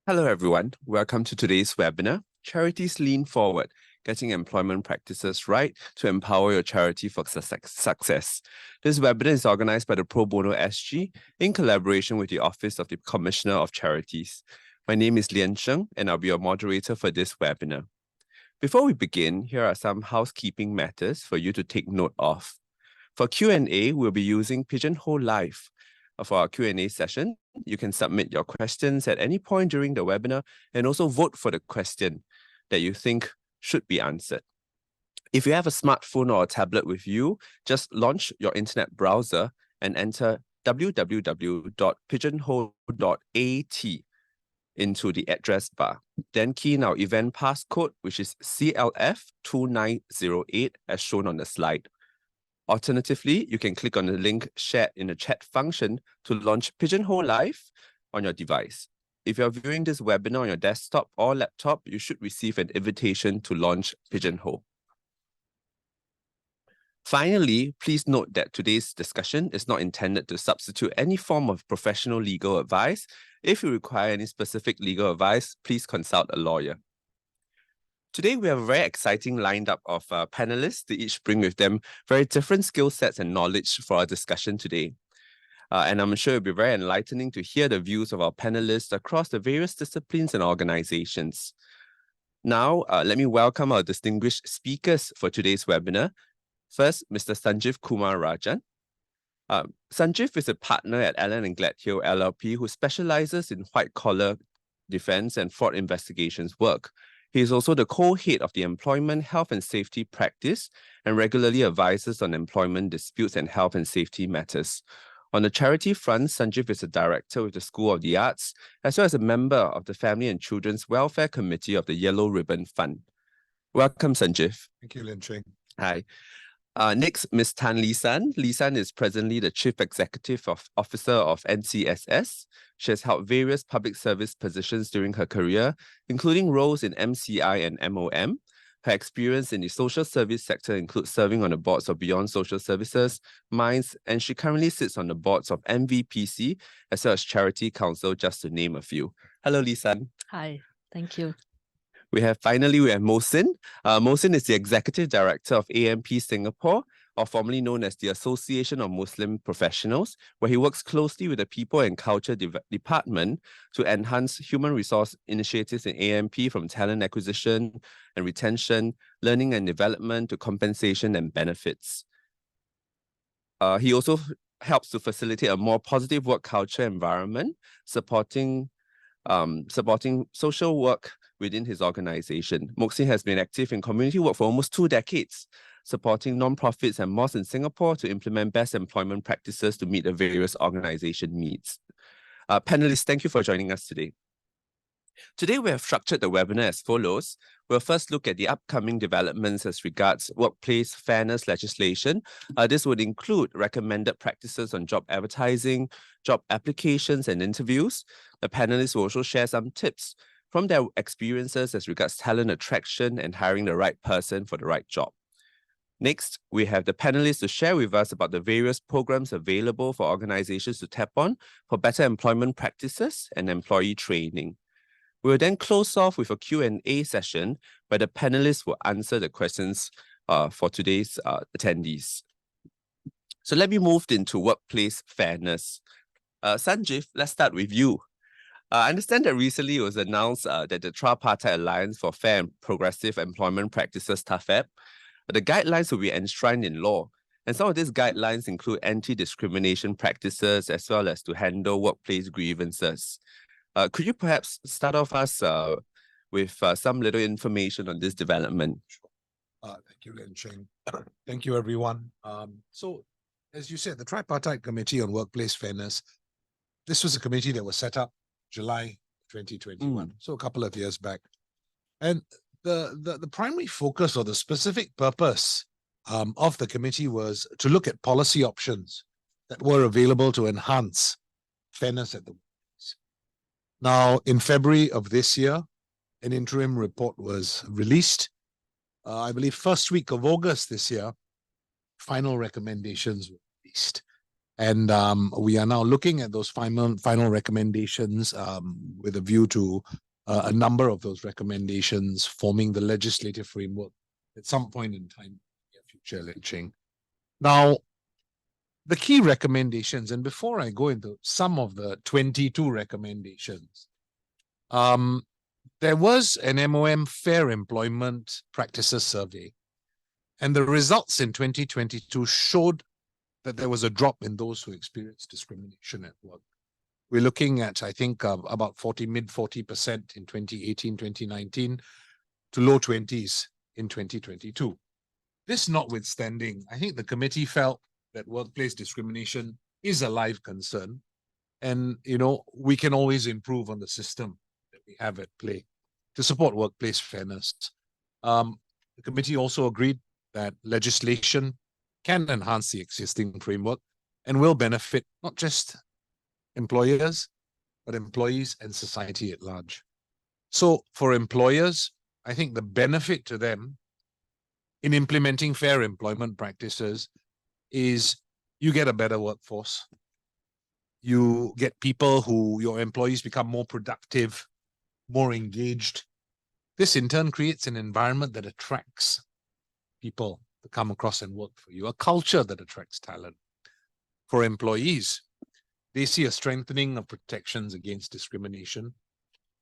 Hello everyone, welcome to today's webinar, Charities Lean Forward, Getting Employment Practices Right to Empower Your Charity for Success. This webinar is organized by the Pro Bono SG in collaboration with the Office of the Commissioner of Charities. My name is Liansheng and I'll be your moderator for this webinar. Before we begin, here are some housekeeping matters for you to take note of. For Q&A, we'll be using Pigeonhole Live. For our Q&A session, you can submit your questions at any point during the webinar and also vote for the question that you think should be answered. If you have a smartphone or a tablet with you, just launch your internet browser and enter www.pigeonhole.at into the address bar. Then key in our event passcode, which is CLF2908 as shown on the slide. Alternatively, you can click on the link shared in the chat function to launch Pigeonhole Live on your device. If you're viewing this webinar on your desktop or laptop, you should receive an invitation to launch Pigeonhole. Finally, please note that today's discussion is not intended to substitute any form of professional legal advice. If you require any specific legal advice, please consult a lawyer. Today, we have a very exciting lineup of panelists to each bring with them very different skill sets and knowledge for our discussion today. And I'm sure it'll be very enlightening to hear the views of our panelists across the various disciplines and organizations. Now, let me welcome our distinguished speakers for today's webinar. First, Mr. Sanjiv Kumar Rajan. Sanjiv is a partner at Allen & Gledhill LLP who specializes in white-collar defense and fraud investigations work. He is also the co-head of the Employment, Health and Safety Practice and regularly advises on employment disputes and health and safety matters. On the charity front, Sanjiv is a director with the School of the Arts, as well as a member of the Family and Children's Welfare Committee of the Yellow Ribbon Fund. Welcome, Sanjiv. Thank you, Liansheng. Hi. Next, Ms. Tan Lee San. Lee San is presently the Chief Executive Officer of NCSS. She has held various public service positions during her career, including roles in MCI and MOM. Her experience in the social service sector includes serving on the boards of Beyond Social Services, Minds, and she currently sits on the boards of MVPC, as well as Charity Council, just to name a few. Hello, Lee San. Hi, thank you. Finally, we have Mohksin. Mohksin is the Executive Director of AMP Singapore, or formerly known as the Association of Muslim Professionals, where he works closely with the People and Culture Department to enhance human resource initiatives in AMP, from talent acquisition and retention, learning and development, to compensation and benefits. He also helps to facilitate a more positive work culture environment, supporting social work within his organization. Mohksin has been active in community work for almost 2 decades, supporting non-profits and mosques in Singapore to implement best employment practices to meet the various organization needs. Panelists, thank you for joining us today. Today, we have structured the webinar as follows. We'll first look at the upcoming developments as regards workplace fairness legislation. This would include recommended practices on job advertising, job applications, and interviews. The panelists will also share some tips from their experiences as regards talent attraction and hiring the right person for the right job. Next, we have the panelists to share with us about the various programs available for organizations to tap on for better employment practices and employee training. We will then close off with a Q&A session where the panelists will answer the questions for today's attendees. So let me move into workplace fairness. Sanjiv, let's start with you. I understand that recently it was announced that the Tripartite Alliance for Fair and Progressive Employment Practices, TAFEP, the guidelines will be enshrined in law. And some of these guidelines include anti-discrimination practices as well as to handle workplace grievances. Could you perhaps start off us with some little information on this development? Thank you, Liansheng. Thank you, everyone. So, as you said, the Tripartite Committee on Workplace Fairness, this was a committee that was set up July 2021, so a couple of years back. And the primary focus or the specific purpose of the committee was to look at policy options that were available to enhance fairness at the workplace. Now, in February of this year, an interim report was released. I believe first week of August this year, final recommendations were released. And we are now looking at those final recommendations with a view to a number of those recommendations forming the legislative framework at some point in time in the future, Liansheng. Now, the key recommendations, and before I go into some of the 22 recommendations, there was an MOM Fair Employment Practices Survey, and the results in 2022 showed that there was a drop in those who experienced discrimination at work. We're looking at, I think, about mid 40% in 2018, 2019 to low 20s in 2022. This notwithstanding, I think the committee felt that workplace discrimination is a live concern. And, we can always improve on the system that we have at play to support workplace fairness. The committee also agreed that legislation can enhance the existing framework and will benefit not just employers, but employees and society at large. So for employers, I think the benefit to them in implementing fair employment practices is you get a better workforce. You get people who your employees become more productive, more engaged. This in turn creates an environment that attracts people to come across and work for you, a culture that attracts talent. For employees, they see a strengthening of protections against discrimination.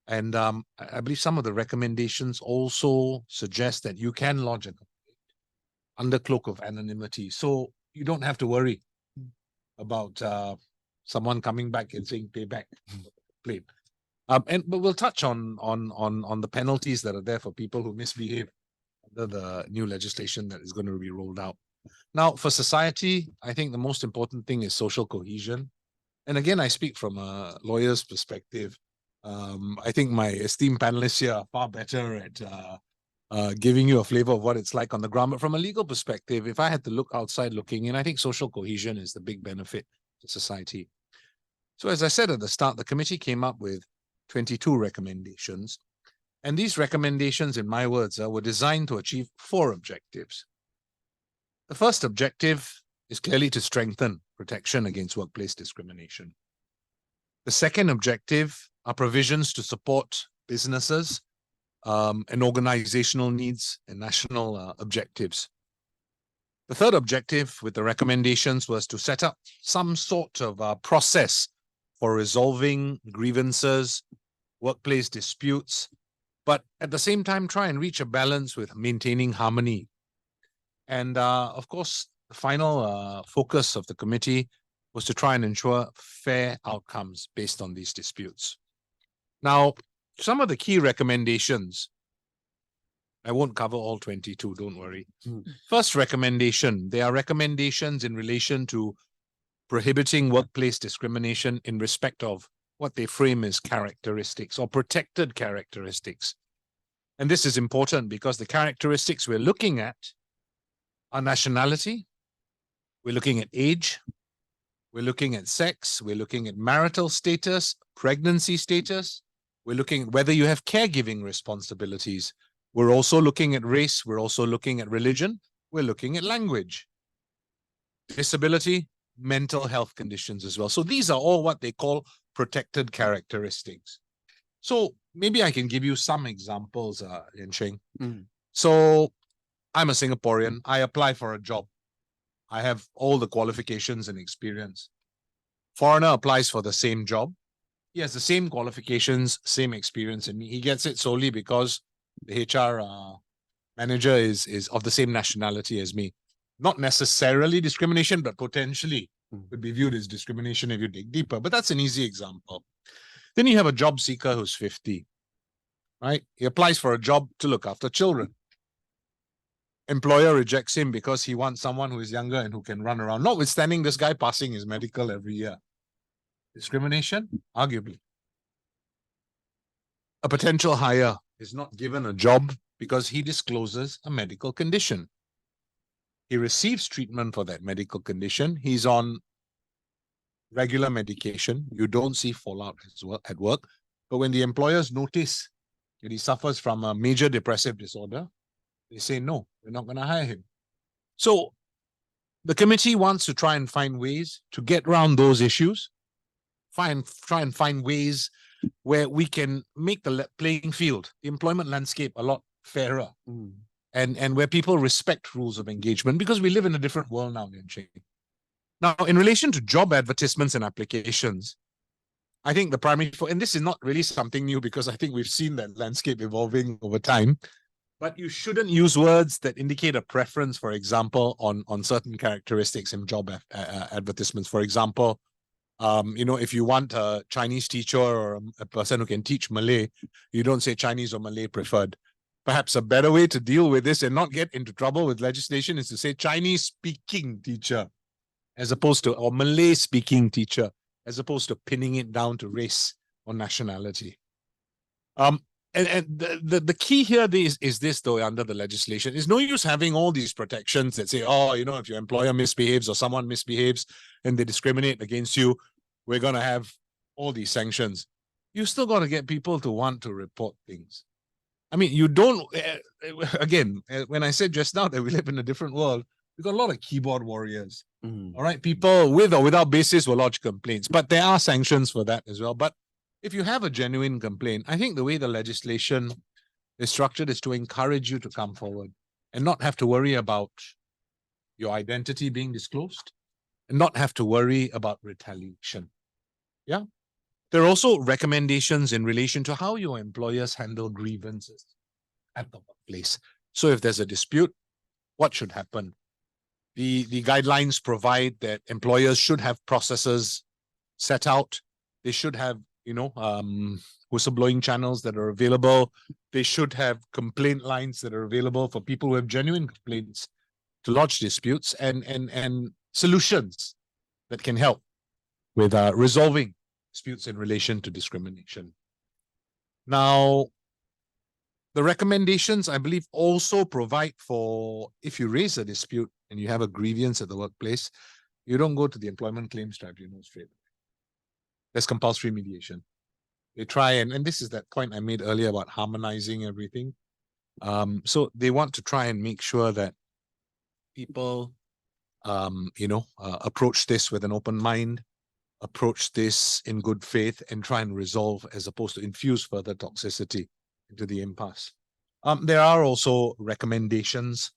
And I believe some of the recommendations also suggest that you can lodge a complaint under cloak of anonymity. So you don't have to worry about someone coming back and saying pay back the complaint. But we'll touch on the penalties that are there for people who misbehave under the new legislation that is going to be rolled out. Now, for society, I think the most important thing is social cohesion. And again, I speak from a lawyer's perspective. I think my esteemed panelists here are far better at giving you a flavor of what it's like on the ground. But from a legal perspective, if I had to look outside looking in, I think social cohesion is the big benefit to society. So as I said at the start, the committee came up with 22 recommendations. And these recommendations, in my words, were designed to achieve 4 objectives. The first objective is clearly to strengthen protection against workplace discrimination. The second objective are provisions to support businesses and organizational needs and national objectives. The third objective with the recommendations was to set up some sort of process for resolving grievances, workplace disputes, but at the same time try and reach a balance with maintaining harmony. And of course, the final focus of the committee was to try and ensure fair outcomes based on these disputes. Now, some of the key recommendations, I won't cover all 22, don't worry. First recommendation, there are recommendations in relation to prohibiting workplace discrimination in respect of what they frame as characteristics or protected characteristics. And this is important because the characteristics we're looking at are nationality, we're looking at age, we're looking at sex, we're looking at marital status, pregnancy status, we're looking at whether you have caregiving responsibilities. We're also looking at race, we're also looking at religion, we're looking at language, disability, mental health conditions as well. So these are all what they call protected characteristics. So maybe I can give you some examples, Liansheng. So I'm a Singaporean. I apply for a job. I have all the qualifications and experience. Foreigner applies for the same job. He has the same qualifications, same experience in me. He gets it solely because the HR manager is of the same nationality as me. Not necessarily discrimination, but potentially could be viewed as discrimination if you dig deeper. But that's an easy example. Then you have a job seeker who's 50, right? He applies for a job to look after children. Employer rejects him because he wants someone who is younger and who can run around, notwithstanding this guy passing his medical every year. Discrimination? Arguably. A potential hire is not given a job because he discloses a medical condition. He receives treatment for that medical condition. He's on regular medication. You don't see fallout as well at work. But when the employers notice that he suffers from a major depressive disorder, they say, no, we're not going to hire him. So The committee wants to try and find ways to get around those issues, try and find ways where we can make the playing field, the employment landscape, a lot fairer, and where people respect rules of engagement, because we live in a different world now, Liansheng. Now, in relation to job advertisements and applications, I think the primary, and this is not really something new because I think we've seen that landscape evolving over time, but you shouldn't use words that indicate a preference, for example, on certain characteristics in job advertisements. For example, if you want a Chinese teacher or a person who can teach Malay, you don't say Chinese or Malay preferred. Perhaps a better way to deal with this and not get into trouble with legislation is to say Chinese speaking teacher, as opposed to, or Malay speaking teacher, as opposed to pinning it down to race or nationality. And the key here is this, though, under the legislation. It's no use having all these protections that say, oh, if your employer misbehaves or someone misbehaves and they discriminate against you, we're going to have all these sanctions. You still got to get people to want to report things. I mean, you don't, again, when I said just now that we live in a different world, we've got a lot of keyboard warriors. All right, people with or without basis will lodge complaints, but there are sanctions for that as well. But if you have a genuine complaint, I think the way the legislation is structured is to encourage you to come forward and not have to worry about your identity being disclosed and not have to worry about retaliation. Yeah. There are also recommendations in relation to how your employers handle grievances at the workplace. So if there's a dispute, what should happen? The guidelines provide that employers should have processes set out. They should have whistleblowing channels that are available. They should have complaint lines that are available for people who have genuine complaints to lodge disputes and solutions that can help with resolving disputes in relation to discrimination. Now, the recommendations, I believe, also provide for, if you raise a dispute and you have a grievance at the workplace, you don't go to the Employment Claims Tribunal straight away. There's compulsory mediation. They try and this is that point I made earlier about harmonizing everything. So they want to try and make sure that people, approach this with an open mind, approach this in good faith, and try and resolve as opposed to infuse further toxicity into the impasse. There are also recommendations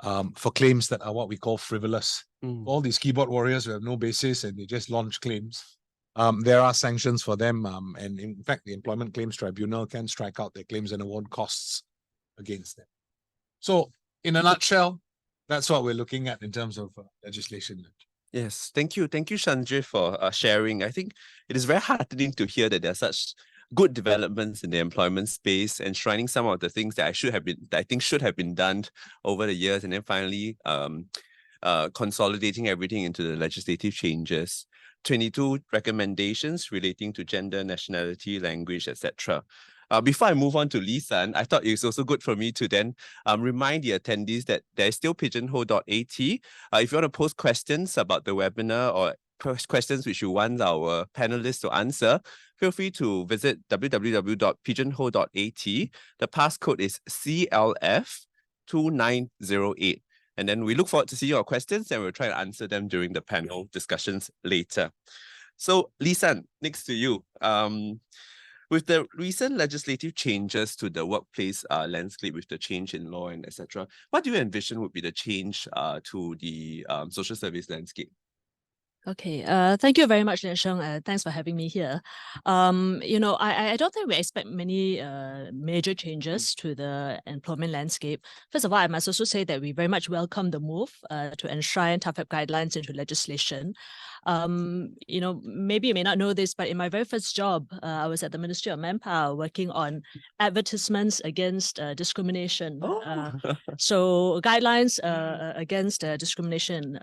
for claims that are what we call frivolous. All these keyboard warriors who have no basis and they just launch claims. There are sanctions for them, and in fact, the Employment Claims Tribunal can strike out their claims and award costs against them. So, in a nutshell, that's what we're looking at in terms of legislation. Yes, thank you, Sanjiv, for sharing. I think it is very heartening to hear that there are such good developments in the employment space, enshrining some of the things that I think should have been done over the years, and then finally consolidating everything into the legislative changes. 22 recommendations relating to gender, nationality, language, etc. Before I move on to Lee San, I thought it was also good for me to then remind the attendees that there is still pigeonhole.at. If you want to post questions about the webinar or questions which you want our panelists to answer, feel free to visit www.pigeonhole.at. The passcode is CLF2908. And then we look forward to see your questions and we'll try to answer them during the panel discussions later. So, Lee San, next to you. With the recent legislative changes to the workplace landscape, with the change in law and etc., what do you envision would be the change to the social service landscape? Okay, thank you very much, Liansheng. Thanks for having me here. I don't think we expect many major changes to the employment landscape. First of all, I must also say that we very much welcome the move to enshrine tougher guidelines into legislation. Maybe you may not know this, but in my very first job, I was at the Ministry of Manpower working on advertisements against discrimination. So guidelines against discrimination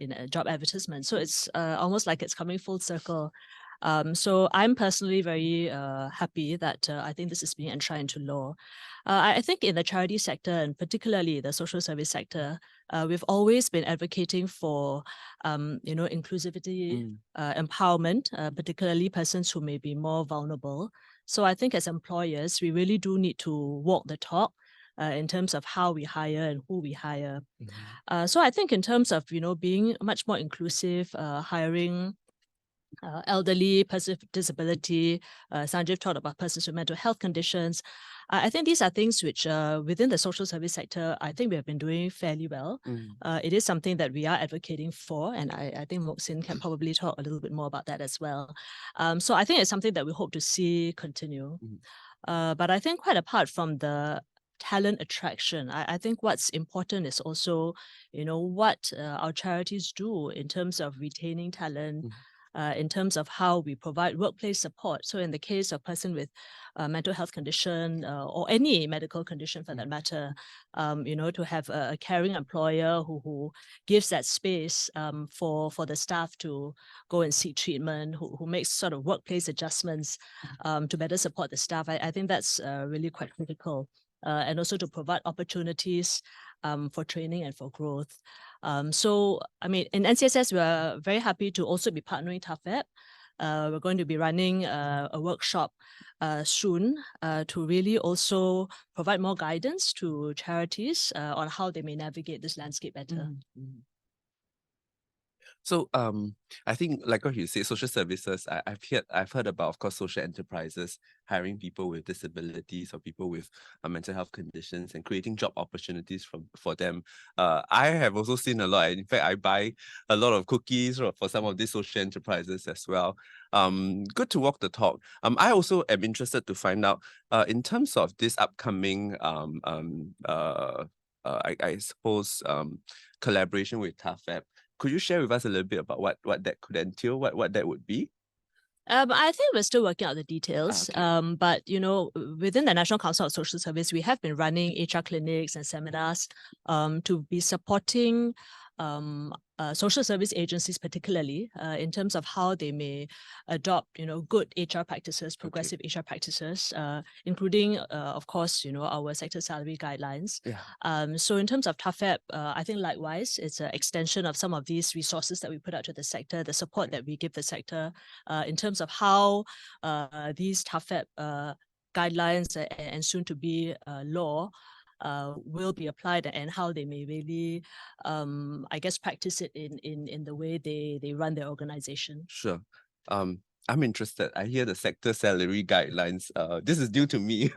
in job advertisements. So it's almost like it's coming full circle. So I'm personally very happy that I think this is being enshrined into law. I think in the charity sector and particularly the social service sector, we've always been advocating for, inclusivity, empowerment, particularly persons who may be more vulnerable. So I think as employers, we really do need to walk the talk. in terms of how we hire and who we hire. So I think in terms of, being much more inclusive, hiring elderly, persons with disability, Sanjiv talked about persons with mental health conditions. I think these are things which within the social service sector, I think we have been doing fairly well. It is something that we are advocating for, and I think Mohksin can probably talk a little bit more about that as well. So I think it's something that we hope to see continue. But I think quite apart from the talent attraction, I think what's important is also, what our charities do in terms of retaining talent, in terms of how we provide workplace support. So in the case of a person with mental health condition or any medical condition for that matter, to have a caring employer who gives that space for the staff to go and seek treatment, who makes sort of workplace adjustments to better support the staff. I think that's really quite critical. And also to provide opportunities for training and for growth. So, I mean, in NCSS, we're very happy to also be partnering TAFEP. We're going to be running a workshop soon to really also provide more guidance to charities on how they may navigate this landscape better. So I think like what you say, social services, I've heard about, of course, social enterprises hiring people with disabilities or people with mental health conditions and creating job opportunities for them. I have also seen a lot. In fact, I buy a lot of cookies for some of these social enterprises as well. Good to walk the talk. I also am interested to find out in terms of this upcoming I suppose collaboration with TAFEP. Could you share with us a little bit about what that could entail, what that would be? I think we're still working out the details. Okay. But, within the National Council of Social Service, we have been running HR clinics and seminars to be supporting social service agencies, particularly in terms of how they may adopt, good HR practices, progressive HR practices, including, of course, our sector salary guidelines. Yeah. So in terms of TAFEP, I think likewise, it's an extension of some of these resources that we put out to the sector, the support that we give the sector in terms of how these TAFEP guidelines and soon to be law will be applied and how they may really, I guess, practice it in the way they run their organization. Sure. I'm interested. I hear the sector salary guidelines. This is new to me.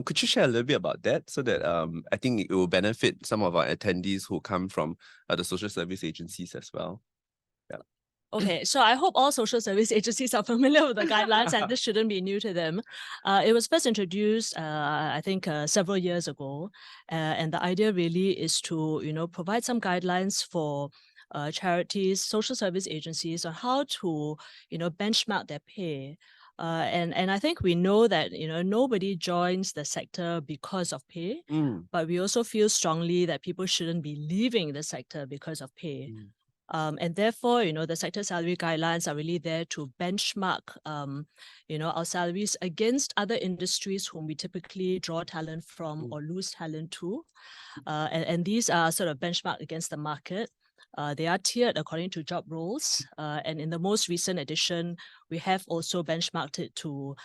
Could you share a little bit about that so that I think it will benefit some of our attendees who come from the social service agencies as well? Okay, so I hope all social service agencies are familiar with the guidelines and this shouldn't be new to them. It was first introduced, I think, several years ago. And the idea really is to, provide some guidelines for charities, social service agencies on how to, benchmark their pay. And I think we know that, nobody joins the sector because of pay, but we also feel strongly that people shouldn't be leaving the sector because of pay. And therefore, the sector salary guidelines are really there to benchmark, our salaries against other industries whom we typically draw talent from or lose talent to. And these are sort of benchmarked against the market. They are tiered according to job roles. And in the most recent edition, we have also benchmarked it to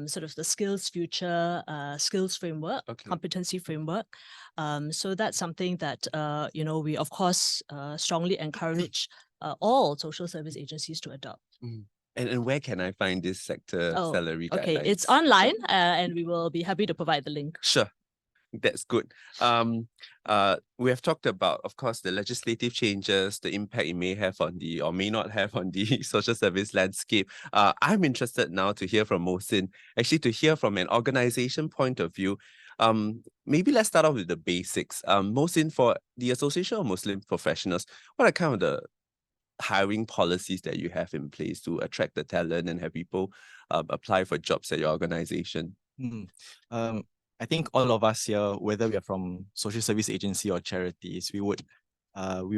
sort of the skills future, skills framework, competency framework. So that's something that, we of course strongly encourage all social service agencies to adopt. And where can I find this sector salary guidelines? Okay, it's online and we will be happy to provide the link. Sure. That's good. We have talked about, of course, the legislative changes, the impact it may have on the, or may not have on the social service landscape. I'm interested now to hear from Mohksin, actually to hear from an organization point of view. Maybe let's start off with the basics. Mohksin, for the Association of Muslim Professionals, what are kind of the hiring policies that you have in place to attract the talent and have people apply for jobs at your organization? I think all of us here, whether we are from social service agency or charities, we will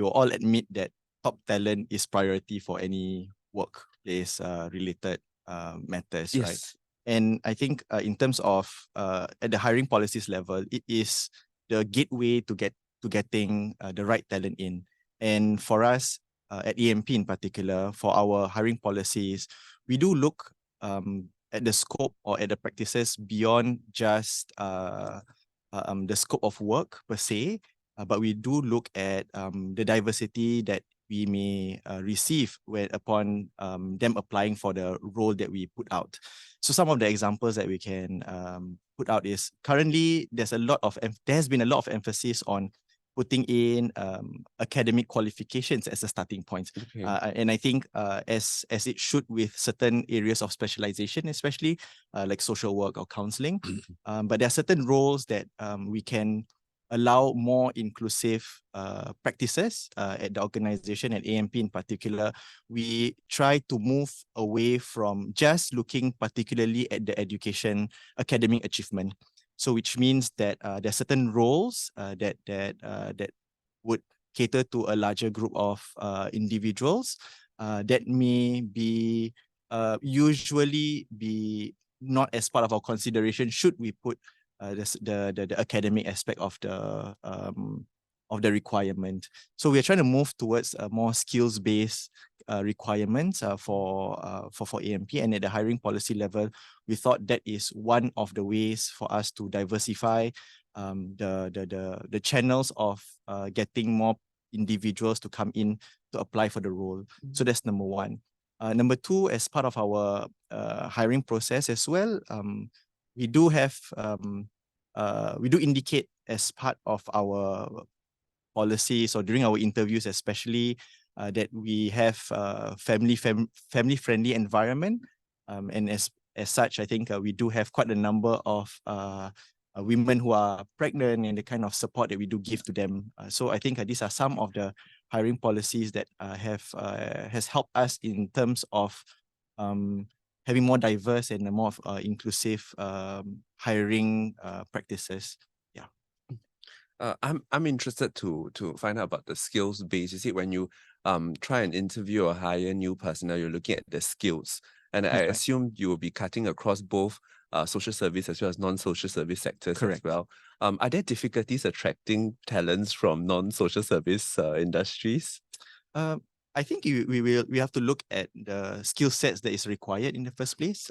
all admit that top talent is priority for any workplace related matters, Yes. right? And I think in terms of at the hiring policies level, it is the gateway to getting the right talent in. And for us at EMP in particular, for our hiring policies, we do look at the scope or at the practices beyond just the scope of work per se, but we do look at the diversity that we may receive upon them applying for the role that we put out. So some of the examples that we can put out is currently there has been a lot of emphasis on putting in academic qualifications as a starting point. Okay. And I think as it should with certain areas of specialization, especially like social work or counseling. But there are certain roles that we can allow more inclusive practices at the organization, at AMP in particular. We try to move away from just looking particularly at the academic achievement. So which means that there are certain roles that would cater to a larger group of individuals that may be usually be not as part of our consideration should we put the academic aspect of the requirement. So we're trying to move towards more skills-based requirements for AMP, and at the hiring policy level, we thought that is one of the ways for us to diversify the channels of getting more individuals to come in to apply for the role. So that's number one. Number two, as part of our hiring process as well, we do have we do indicate as part of our policies or during our interviews, especially that we have family friendly environment, and as such, I think we do have quite a number of women who are pregnant and the kind of support that we do give to them. So I think these are some of the hiring policies that has helped us in terms of having more diverse and more inclusive hiring practices. Yeah. I'm interested to find out about the skills base. You see, when you try and interview or hire new personnel, you're looking at the skills, and I assume you will be cutting across both social service as well as non-social service sectors. Correct. As well. Are there difficulties attracting talents from non-social service industries? I think we have to look at the skill sets that is required in the first place,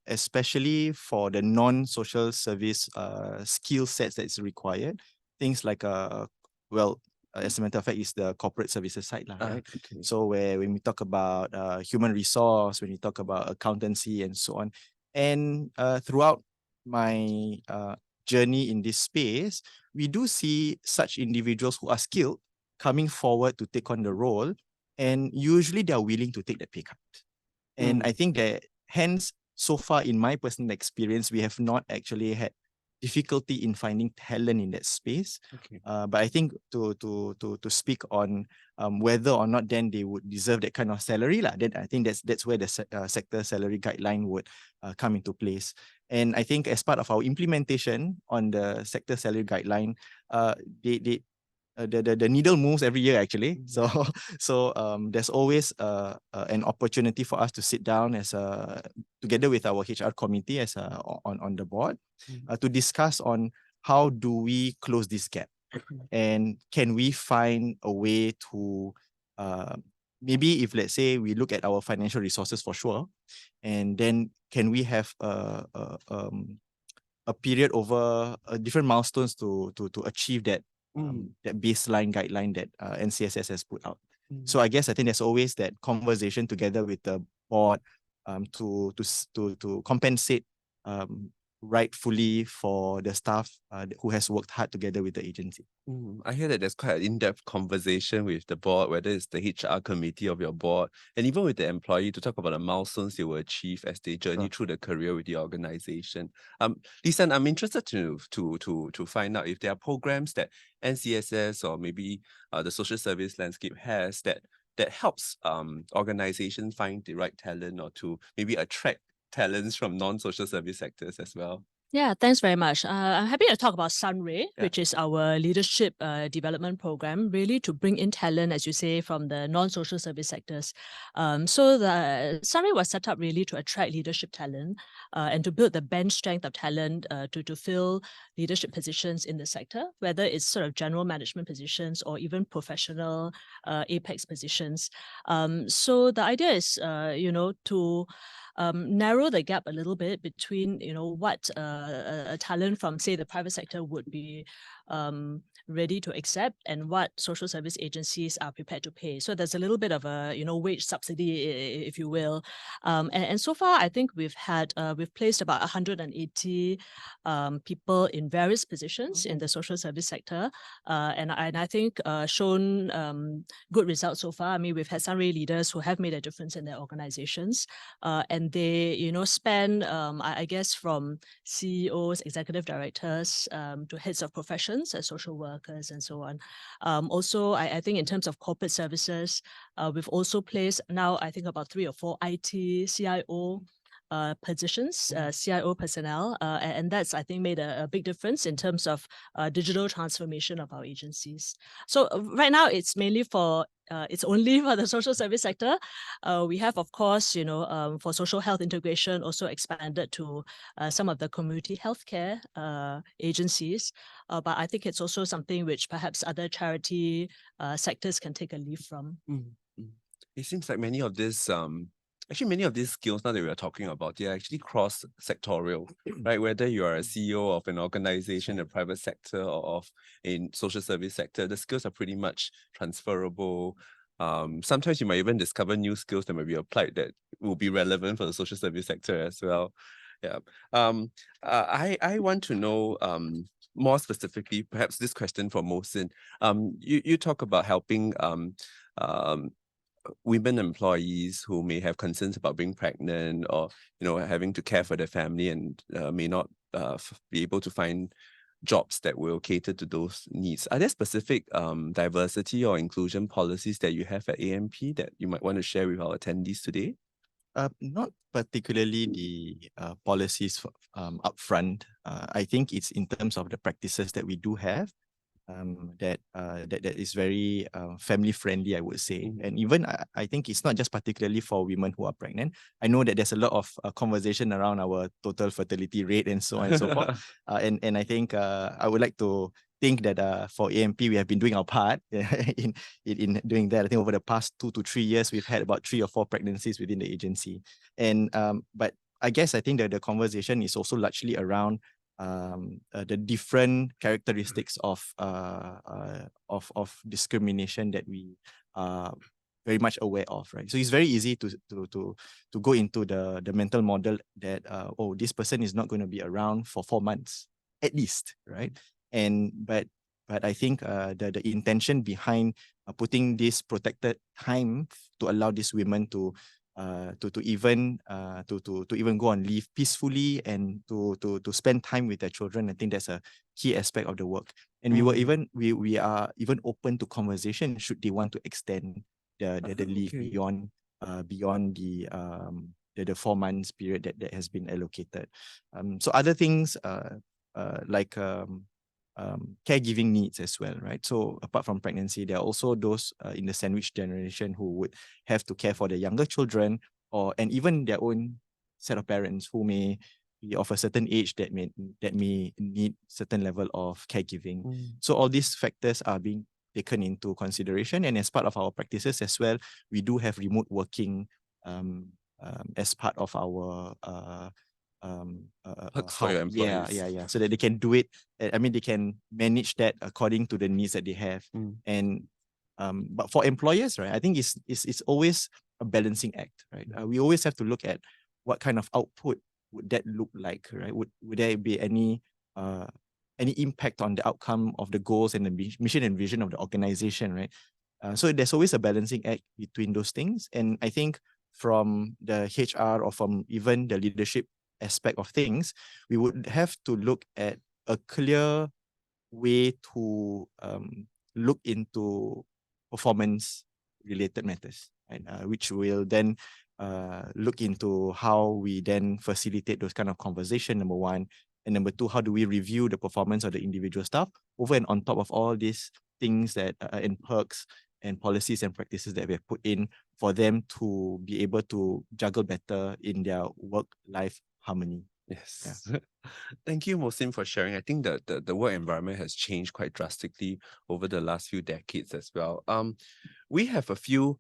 especially for the non-social service skill sets that is required. Things like as a matter of fact, is the corporate services side, right? Okay. So when we talk about human resource, when we talk about accountancy and so on, and throughout my journey in this space, we do see such individuals who are skilled coming forward to take on the role. And usually they are willing to take that pay cut. And I think that hence, so far in my personal experience, we have not actually had difficulty in finding talent in that space. Okay. But I think to speak on whether or not then they would deserve that kind of salary, then I think that's where the sector salary guideline would come into place. And I think as part of our implementation on the sector salary guideline, the needle moves every year actually. So there's always an opportunity for us to sit down as together with our HR committee as on the board to discuss on how do we close this gap, and can we find a way to maybe if let's say we look at our financial resources for sure, and then can we have a period over different milestones to achieve that that baseline guideline that NCSS has put out. So I guess I think there's always that conversation together with the board to compensate rightfully for the staff who has worked hard together with the agency. I hear that there's quite an in-depth conversation with the board, whether it's the HR committee of your board, and even with the employee to talk about the milestones they will achieve as they journey through the career with the organization. Lisa, I'm interested to find out if there are programs that NCSS or maybe the social service landscape has that helps organizations find the right talent, or to maybe attract talents from non-social service sectors as well. Yeah, thanks very much. I'm happy to talk about Sunray, which is our leadership development program, really to bring in talent, as you say, from the non-social service sectors. So the Sunray was set up really to attract leadership talent and to build the bench strength of talent to fill leadership positions in the sector, whether it's sort of general management positions or even professional apex positions. So the idea is, to narrow the gap a little bit between, what a talent from, say, the private sector would be ready to accept and what social service agencies are prepared to pay. So there's a little bit of a, wage subsidy, if you will. And so far, I think we've placed about 180 people in various positions in the social service sector. And I think shown good results so far. I mean, we've had some really leaders who have made a difference in their organizations. And they, span, I guess, from CEOs, executive directors, to heads of professions, social workers, and so on. Also, I think in terms of corporate services, we've also placed now, I think, about 3 or 4 IT CIO positions, CIO personnel, and that's, I think, made a big difference in terms of digital transformation of our agencies. So right now, it's mainly it's only for the social service sector. We have, of course, for social health integration, also expanded to some of the community healthcare agencies. But I think it's also something which perhaps other charity sectors can take a leaf from. It seems like many of these skills now that we are talking about, they are actually cross-sectorial, right? Whether you are a CEO of an organization, a private sector, or of a social service sector, the skills are pretty much transferable. Sometimes you might even discover new skills that might be applied that will be relevant for the social service sector as well. Yeah. I want to know more specifically, perhaps this question for Mohksin. You talk about helping women employees who may have concerns about being pregnant or having to care for their family and may not be able to find jobs that will cater to those needs. Are there specific diversity or inclusion policies that you have at AMP that you might want to share with our attendees today? Not particularly the policies upfront. I think it's in terms of the practices that we do have. That is very family friendly, I would say. And even I think it's not just particularly for women who are pregnant. I know that there's a lot of conversation around our total fertility rate and so on and so forth. And I think I would like to think that for AMP, we have been doing our part in doing that. I think over the past 2 to 3 years, we've had about 3 or 4 pregnancies within the agency. And but I guess I think that the conversation is also largely around the different characteristics of discrimination that we are very much aware of, right? So it's very easy to go into the mental model that this person is not going to be around for 4 months at least, right? And but I think the intention behind putting this protected time to allow these women to even go on leave peacefully and to spend time with their children. I think that's a key aspect of the work. And we are even open to conversation should they want to extend the leave beyond the 4 months period that has been allocated. So other things like caregiving needs as well, right? So apart from pregnancy, there are also those in the sandwich generation who would have to care for their younger children and even their own set of parents who may be of a certain age that may need certain level of caregiving. So all these factors are being taken into consideration, and as part of our practices as well, we do have remote working as part of our for your employees. So that they can do it. I mean, they can manage that according to the needs that they have. And but for employers, right, I think it's always a balancing act, right? We always have to look at what kind of output would that look like, right? Would there be any impact on the outcome of the goals and the mission and vision of the organization, right? So there's always a balancing act between those things. And I think from the HR or from even the leadership aspect of things, we would have to look at a clear way to look into performance-related matters, right? Which will then look into how we then facilitate those kind of conversation, number one. And number two, how do we review the performance of the individual staff over and on top of all these things that and perks and policies and practices that we have put in for them to be able to juggle better in their work-life harmony. Yes. Yeah. Thank you, Mohksin, for sharing. I think that the work environment has changed quite drastically over the last few decades as well. We have a few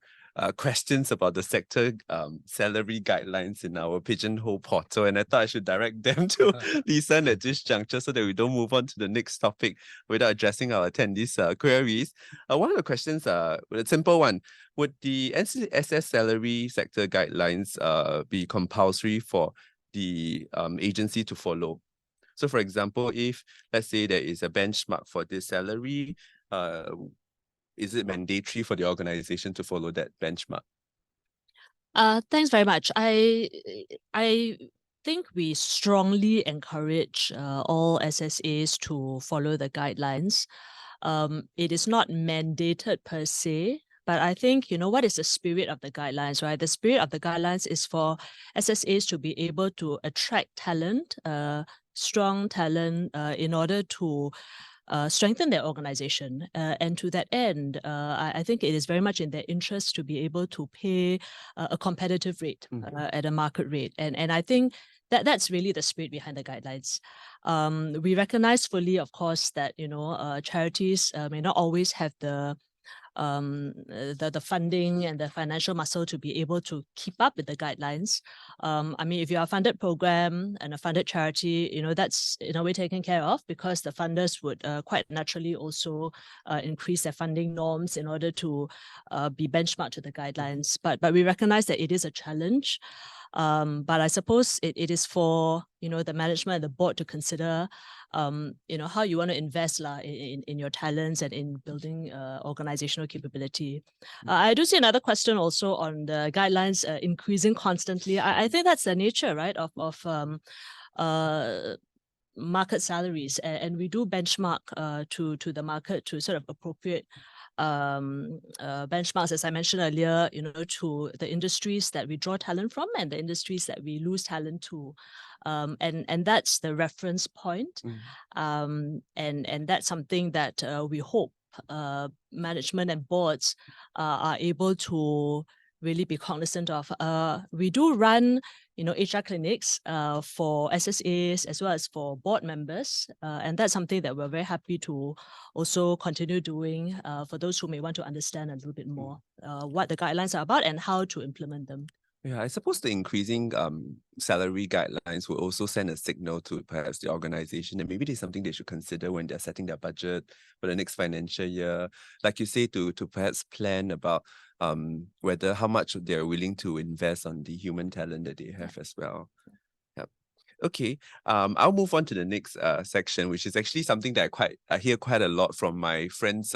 questions about the sector salary guidelines in our Pigeonhole portal, and I thought I should direct them to Lisa at this juncture so that we don't move on to the next topic without addressing our attendees' queries. One of the questions, a simple one, would the NCSS salary sector guidelines be compulsory for the agency to follow? So for example, if let's say there is a benchmark for this salary, is it mandatory for the organization to follow that benchmark? Thanks very much. I think we strongly encourage all SSAs to follow the guidelines. It is not mandated per se, but I think, you know, what is the spirit of the guidelines, right? The spirit of the guidelines is for SSAs to be able to attract talent, strong talent, in order to strengthen their organization. And to that end, I think it is very much in their interest to be able to pay a competitive rate at a market rate. And I think that's really the spirit behind the guidelines. We recognize fully, of course, that, you know, charities may not always have the funding and the financial muscle to be able to keep up with the guidelines. I mean, if you are a funded program and a funded charity, you know, that's in a way taken care of because the funders would quite naturally also increase their funding norms in order to be benchmarked to the guidelines. But we recognize that it is a challenge. But I suppose it is for, you know, the management and the board to consider, you know, how you want to invest in your talents and in building organizational capability. I do see another question also on the guidelines increasing constantly. I think that's the nature, right, of market salaries, and we do benchmark to the market to sort of appropriate benchmarks, as I mentioned earlier, you know, to the industries that we draw talent from and the industries that we lose talent to. And that's the reference point. And that's something that we hope management and boards are able to really be cognizant of. We do run, you know, HR clinics for SSAs as well as for board members. And that's something that we're very happy to also continue doing for those who may want to understand a little bit more what the guidelines are about and how to implement them. Yeah, I suppose the increasing salary guidelines will also send a signal to perhaps the organization, and maybe there's something they should consider when they're setting their budget for the next financial year. Like you say, to perhaps plan about whether how much they're willing to invest on the human talent that they have as well. Yep. Okay, I'll move on to the next section, which is actually something that I hear quite a lot from my friends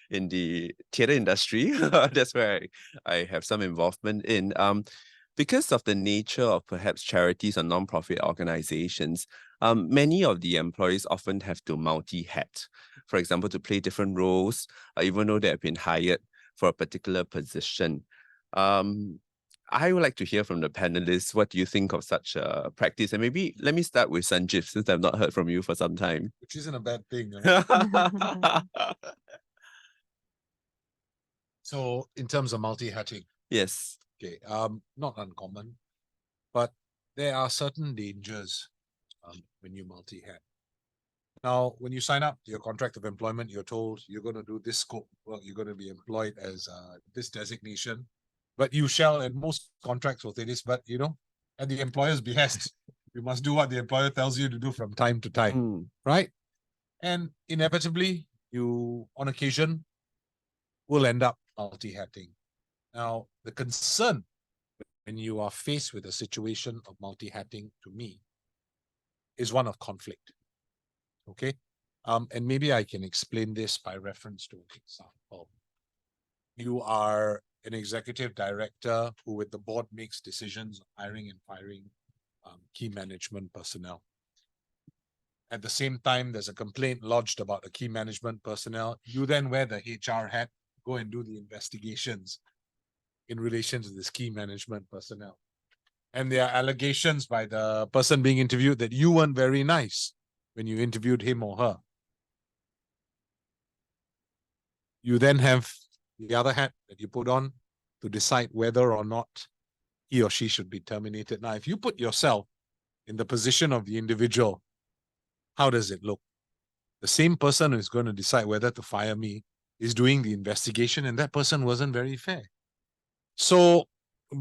in the theatre industry. That's where I have some involvement in. Because of the nature of perhaps charities or non-profit organizations, many of the employees often have to multi-hat. For example, to play different roles, even though they have been hired for a particular position. I would like to hear from the panelists, what do you think of such a practice? And maybe let me start with Sanjiv, since I've not heard from you for some time. Which isn't a bad thing, right? So in terms of multi-hatting, Yes. okay, not uncommon, but there are certain dangers when you multi-hat. Now, when you sign up to your contract of employment, you're told you're going to do this scope of work, you're going to be employed as this designation, but you shall, and most contracts will say this, but you know, at the employer's behest, you must do what the employer tells you to do from time to time, right? And inevitably, you, on occasion, will end up multi-hatting. Now, the concern when you are faced with a situation of multi-hatting, to me, is one of conflict. Okay? And maybe I can explain this by reference to an example. You are an executive director who with the board makes decisions on hiring and firing key management personnel. At the same time, there's a complaint lodged about the key management personnel. You then wear the HR hat, go and do the investigations in relation to this key management personnel. And there are allegations by the person being interviewed that you weren't very nice when you interviewed him or her. You then have the other hat that you put on to decide whether or not he or she should be terminated. Now, if you put yourself in the position of the individual, how does it look? The same person who is going to decide whether to fire me is doing the investigation, and that person wasn't very fair. So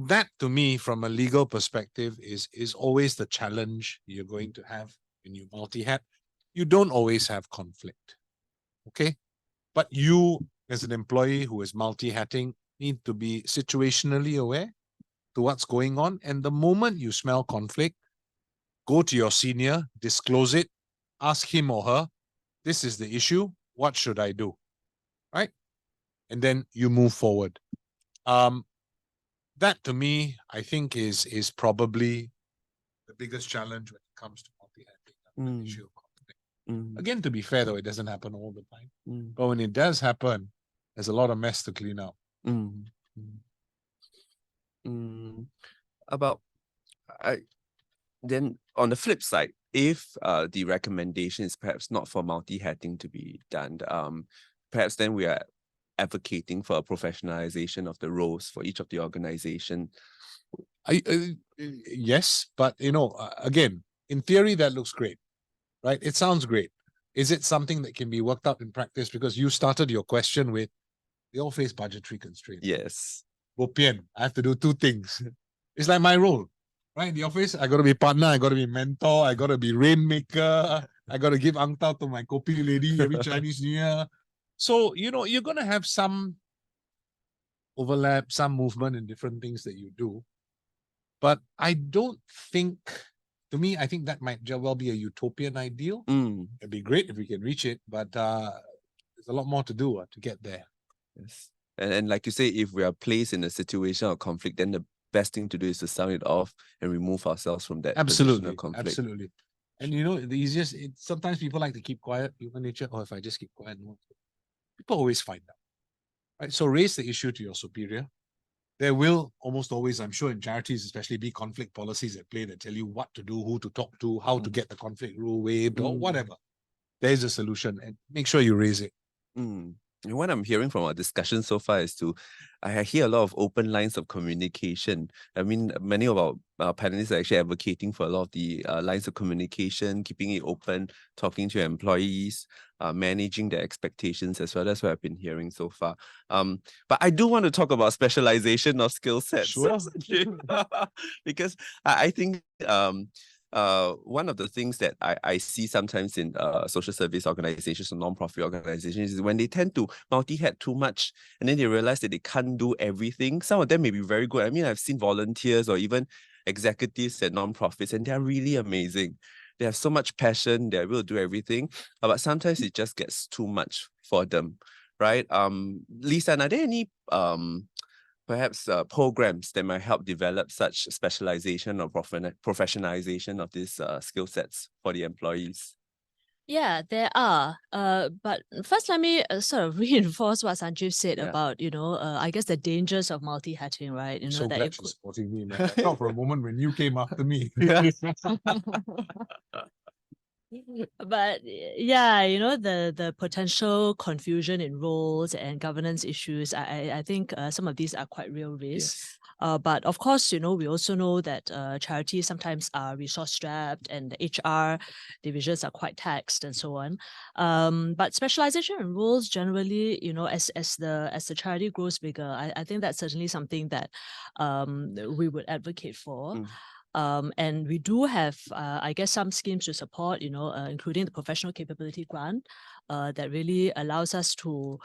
that to me, from a legal perspective, is always the challenge you're going to have when you multi-hat. You don't always have conflict. Okay? But you, as an employee who is multi-hatting, need to be situationally aware to what's going on. And the moment you smell conflict, go to your senior, disclose it, ask him or her, this is the issue, what should I do? Right? And then you move forward. That to me, I think is probably the biggest challenge when it comes to multi-hatting, the issue of conflict. Again, to be fair though, it doesn't happen all the time. But when it does happen, there's a lot of mess to clean up. Then on the flip side, if the recommendation is perhaps not for multi-hatting to be done, perhaps then we are advocating for a professionalization of the roles for each of the organization. Yes, but again, in theory that looks great, right? It sounds great. Is it something that can be worked out in practice? Because you started your question with, they all face budgetary constraints. Yes. Bopian, I have to do two things. It's like my role, right? In the office, I got to be partner, I got to be mentor, I got to be rainmaker, I got to give ang tao to my kopi lady every Chinese New Year. So, you're going to have some overlap, some movement in different things that you do. But I don't think, to me, I think that might well be a utopian ideal. It'd be great if we can reach it, but there's a lot more to do to get there. Yes. And like you say, if we are placed in a situation of conflict, then the best thing to do is to sound it off and remove ourselves from that position of conflict. Absolutely. And the easiest, sometimes people like to keep quiet, human nature. Oh, if I just keep quiet, no. People always find out. Right? So raise the issue to your superior. There will almost always, I'm sure in charities especially, be conflict policies at play that tell you what to do, who to talk to, how to get the conflict rule waived or whatever. There's a solution and make sure you raise it. And what I'm hearing from our discussion so far is I hear a lot of open lines of communication. I mean, many of our panelists are actually advocating for a lot of the lines of communication, keeping it open, talking to employees, managing their expectations as well. That's what I've been hearing so far. But I do want to talk about specialization of skill sets. Sure. Because I think one of the things that I see sometimes in social service organizations or non-profit organizations is when they tend to multi-hat too much and then they realize that they can't do everything. Some of them may be very good. I mean, I've seen volunteers or even executives at non-profits and they're really amazing. They have so much passion, they're able to do everything, but sometimes it just gets too much for them, right? Lisa, are there any perhaps programs that might help develop such specialization or professionalization of these skill sets for the employees? Yeah, there are. But first, let me sort of reinforce what Sanjiv said about, I guess the dangers of multi-hatting, right? So that glad she's supporting me, man. I thought for a moment when you came after me. But yeah, the potential confusion in roles and governance issues, I think some of these are quite real risks. Yes. But of course, we also know that charities sometimes are resource strapped and the HR divisions are quite taxed and so on. But specialization in roles generally, as the charity grows bigger, I think that's certainly something that we would advocate for. And we do have, I guess, some schemes to support, including the professional capability grant that really allows us to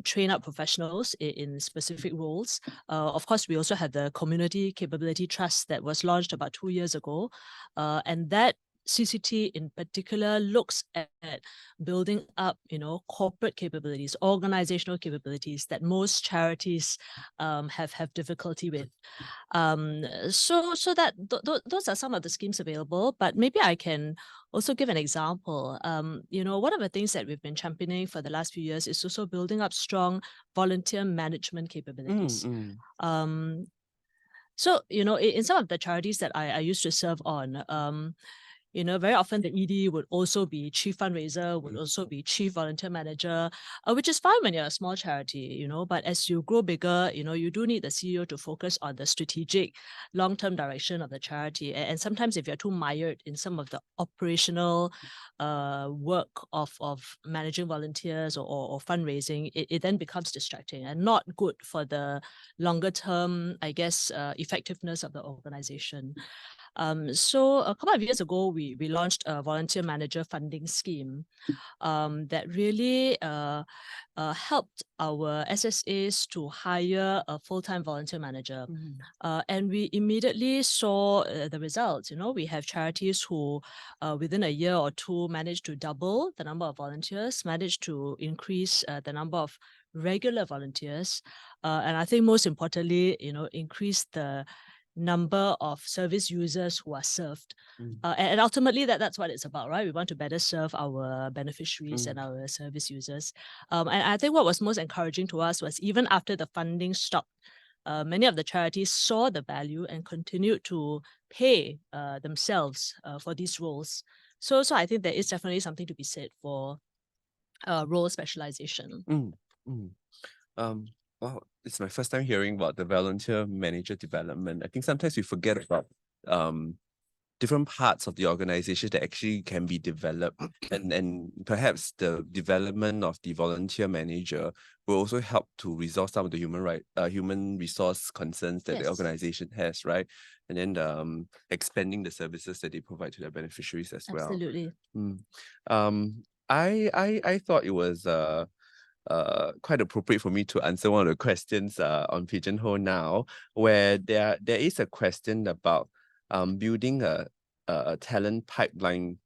train up professionals in specific roles. Of course, we also have the Community Capability Trust that was launched about 2 years ago. And that CCT in particular looks at building up, corporate capabilities, organizational capabilities that most charities have difficulty with. So that those are some of the schemes available, but maybe I can also give an example. One of the things that we've been championing for the last few years is also building up strong volunteer management capabilities. So, in some of the charities that I used to serve on, very often the ED would also be chief fundraiser, would also be chief volunteer manager, which is fine when you're a small charity, but as you grow bigger, you do need the CEO to focus on the strategic long-term direction of the charity. And sometimes if you're too mired in some of the operational work of managing volunteers or fundraising, it then becomes distracting and not good for the longer term, I guess, effectiveness of the organization. So a couple of years ago, we launched a volunteer manager funding scheme that really helped our SSAs to hire a full-time volunteer manager. And we immediately saw the results. We have charities who within a year or two managed to double the number of volunteers, managed to increase the number of regular volunteers. And I think most importantly, increase the number of service users who are served. And ultimately that's what it's about, right? We want to better serve our beneficiaries and our service users. And I think what was most encouraging to us was even after the funding stopped, many of the charities saw the value and continued to pay themselves for these roles. So I think there is definitely something to be said for role specialization. Wow, it's my first time hearing about the volunteer manager development. I think sometimes we forget about different parts of the organization that actually can be developed, and perhaps the development of the volunteer manager will also help to resolve some of the human resource concerns that the organization has, right? And then expanding the services that they provide to their beneficiaries as well. Absolutely. I thought it was quite appropriate for me to answer one of the questions on Pigeonhole Now, where there is a question about building a talent pipeline.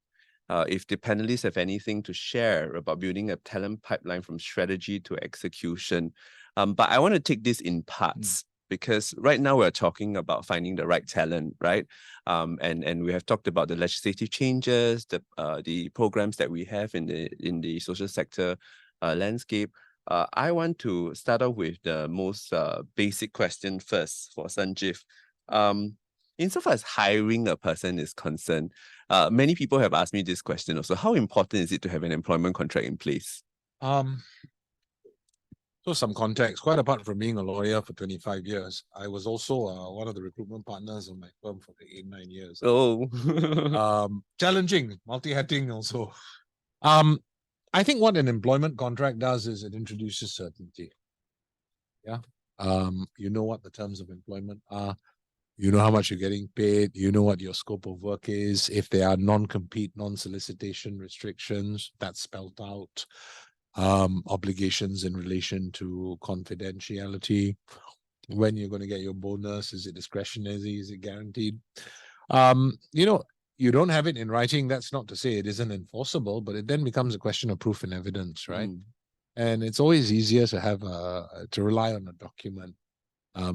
If the panelists have anything to share about building a talent pipeline from strategy to execution. But I want to take this in parts, because right now we're talking about finding the right talent, right? And we have talked about the legislative changes, the programs that we have in the social sector landscape. I want to start off with the most basic question first for Sanjiv. Insofar as hiring a person is concerned, many people have asked me this question also. How important is it to have an employment contract in place? So some context, quite apart from being a lawyer for 25 years, I was also one of the recruitment partners of my firm for 8-9 years. Oh. Challenging, multi-hatting also. I think what an employment contract does is it introduces certainty. Yeah. You know what the terms of employment are. You know how much you're getting paid. You know what your scope of work is. If there are non-compete, non-solicitation restrictions, that's spelled out. Obligations in relation to confidentiality. When you're going to get your bonus, is it discretionary? Is it guaranteed? You don't have it in writing. That's not to say it isn't enforceable, but it then becomes a question of proof and evidence, right? And it's always easier to have to rely on a document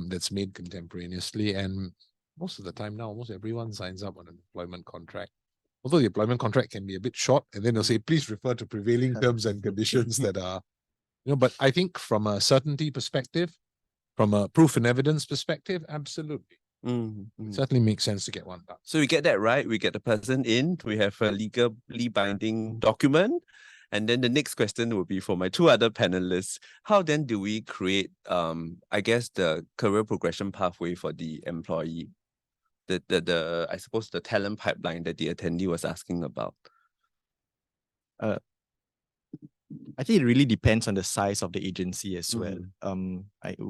that's made contemporaneously. And most of the time now, almost everyone signs up on an employment contract. Although the employment contract can be a bit short, and then they'll say, please refer to prevailing terms and conditions that are, but I think from a certainty perspective, from a proof and evidence perspective, absolutely. It certainly makes sense to get one done. So we get that right. We get the person in. We have a legally binding document. And then the next question will be for my two other panelists. How then do we create, I guess, the career progression pathway for the employee? I suppose the talent pipeline that the attendee was asking about. I think it really depends on the size of the agency as well.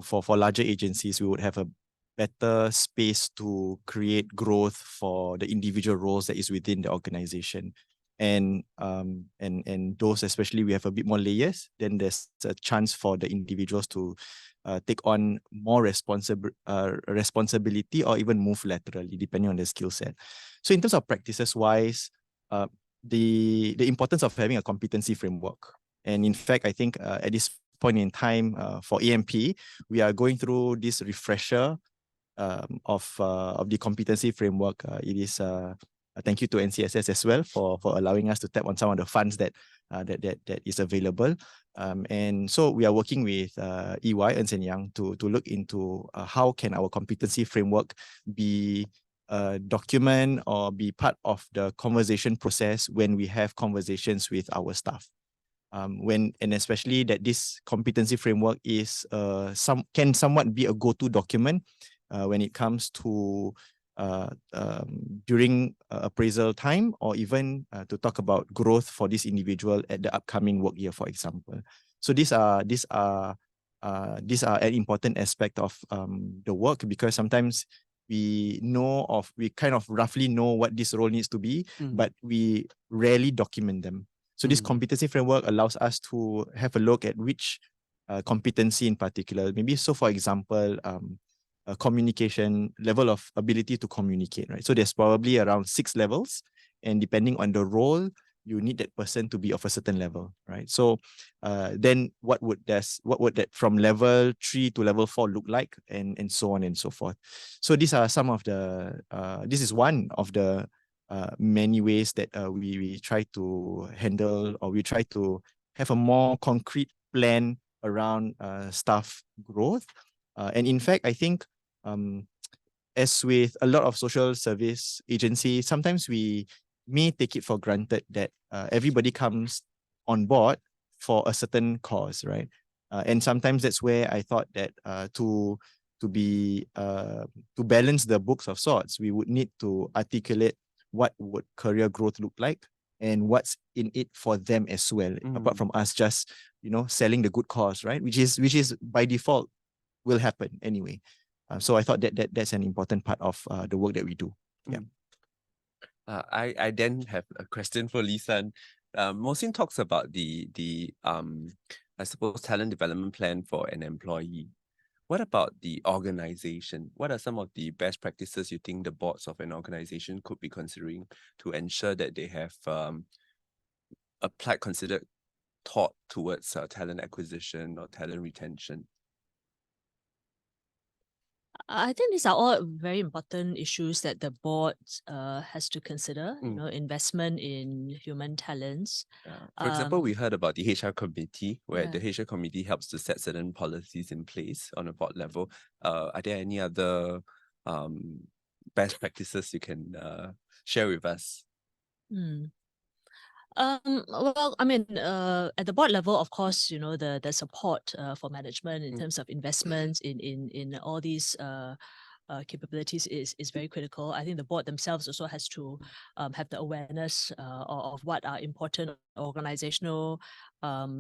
For larger agencies, we would have a better space to create growth for the individual roles that is within the organization. And those, especially we have a bit more layers, then there's a chance for the individuals to take on more responsibility or even move laterally, depending on their skill set. So in terms of practices wise, the importance of having a competency framework. And in fact, I think at this point in time for AMP, we are going through this refresher of the competency framework. It is thank you to NCSS as well for allowing us to tap on some of the funds that is available. And so we are working with EY, Ernst & Young, to look into how can our competency framework be document or be part of the conversation process when we have conversations with our staff. And especially that this competency framework is can somewhat be a go-to document when it comes to during appraisal time, or even to talk about growth for this individual at the upcoming work year, for example. So these are an important aspect of the work, because sometimes we kind of roughly know what this role needs to be, but we rarely document them. So this competency framework allows us to have a look at which competency in particular. Maybe so, for example, a communication level of ability to communicate, right? So there's probably around 6 levels, and depending on the role, you need that person to be of a certain level, right? So then what would that from level 3 to level 4 look like, and so on and so forth. So these are some of the this is one of the many ways that we try to handle, or we try to have a more concrete plan around staff growth. And in fact, I think as with a lot of social service agencies, sometimes we may take it for granted that everybody comes on board for a certain cause, right? And sometimes that's where I thought that to balance the books of sorts, we would need to articulate what would career growth look like and what's in it for them as well, apart from us just, selling the good cause, right? Which is by default will happen anyway. So I thought that that's an important part of the work that we do. Yeah. I then have a question for Lisan. Mohksin talks about the I suppose talent development plan for an employee. What about the organization? What are some of the best practices you think the boards of an organization could be considering to ensure that they have considered thought towards talent acquisition or talent retention? I think these are all very important issues that the board has to consider. Investment in human talents. For example, we heard about the HR committee, where the HR committee helps to set certain policies in place on a board level. Are there any other best practices you can share with us? Well, I mean, at the board level, of course, the support for management in terms of investments in all these capabilities is very critical. I think the board themselves also has to have the awareness of what are important organizational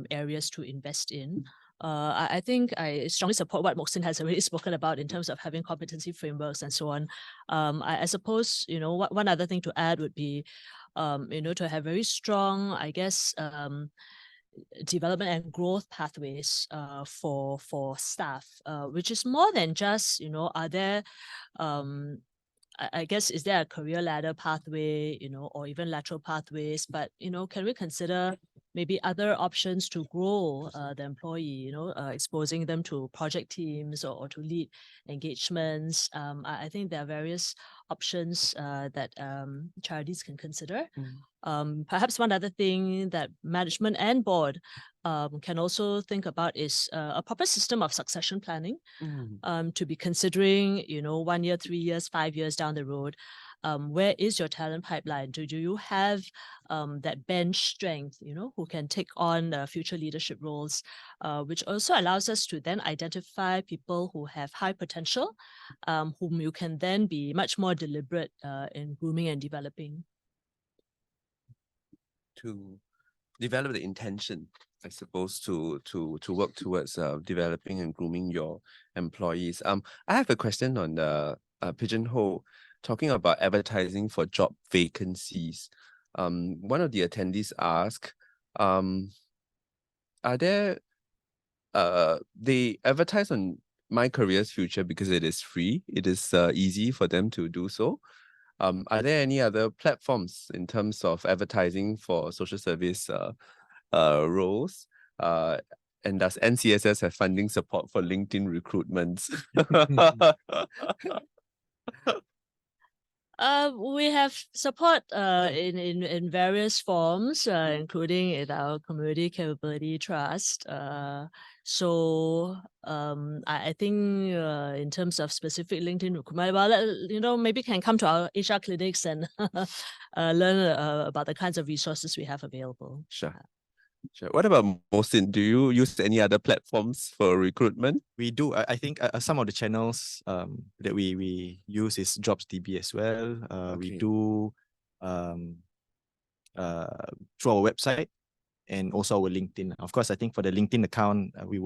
areas to invest in. I think I strongly support what Mohksin has already spoken about in terms of having competency frameworks and so on. I suppose, one other thing to add would be, to have very strong, I guess, development and growth pathways for staff, which is more than just, are there, I guess, is there a career ladder pathway, or even lateral pathways, but, can we consider maybe other options to grow the employee, exposing them to project teams or to lead engagements. I think there are various options that charities can consider. Perhaps one other thing that management and board can also think about is a proper system of succession planning to be considering, 1 year, 3 years, 5 years down the road. Where is your talent pipeline? Do you have that bench strength, who can take on future leadership roles, which also allows us to then identify people who have high potential, whom you can then be much more deliberate in grooming and developing. To develop the intention, I suppose, to work towards developing and grooming your employees. I have a question on the Pigeonhole, talking about advertising for job vacancies. One of the attendees asked, are there they advertise on My Careers Future because it is free. It is easy for them to do so. Are there any other platforms in terms of advertising for social service roles? And does NCSS have funding support for LinkedIn recruitments? We have support in various forms, including in our Community Capability Trust. I think in terms of specific LinkedIn recruitment, well, maybe can come to our HR clinics and learn about the kinds of resources we have available. Sure. Sure. What about Mohksin? Do you use any other platforms for recruitment? We do. I think some of the channels that we use is JobsDB as well. We do through our website and also our LinkedIn. Of course, I think for the LinkedIn account, we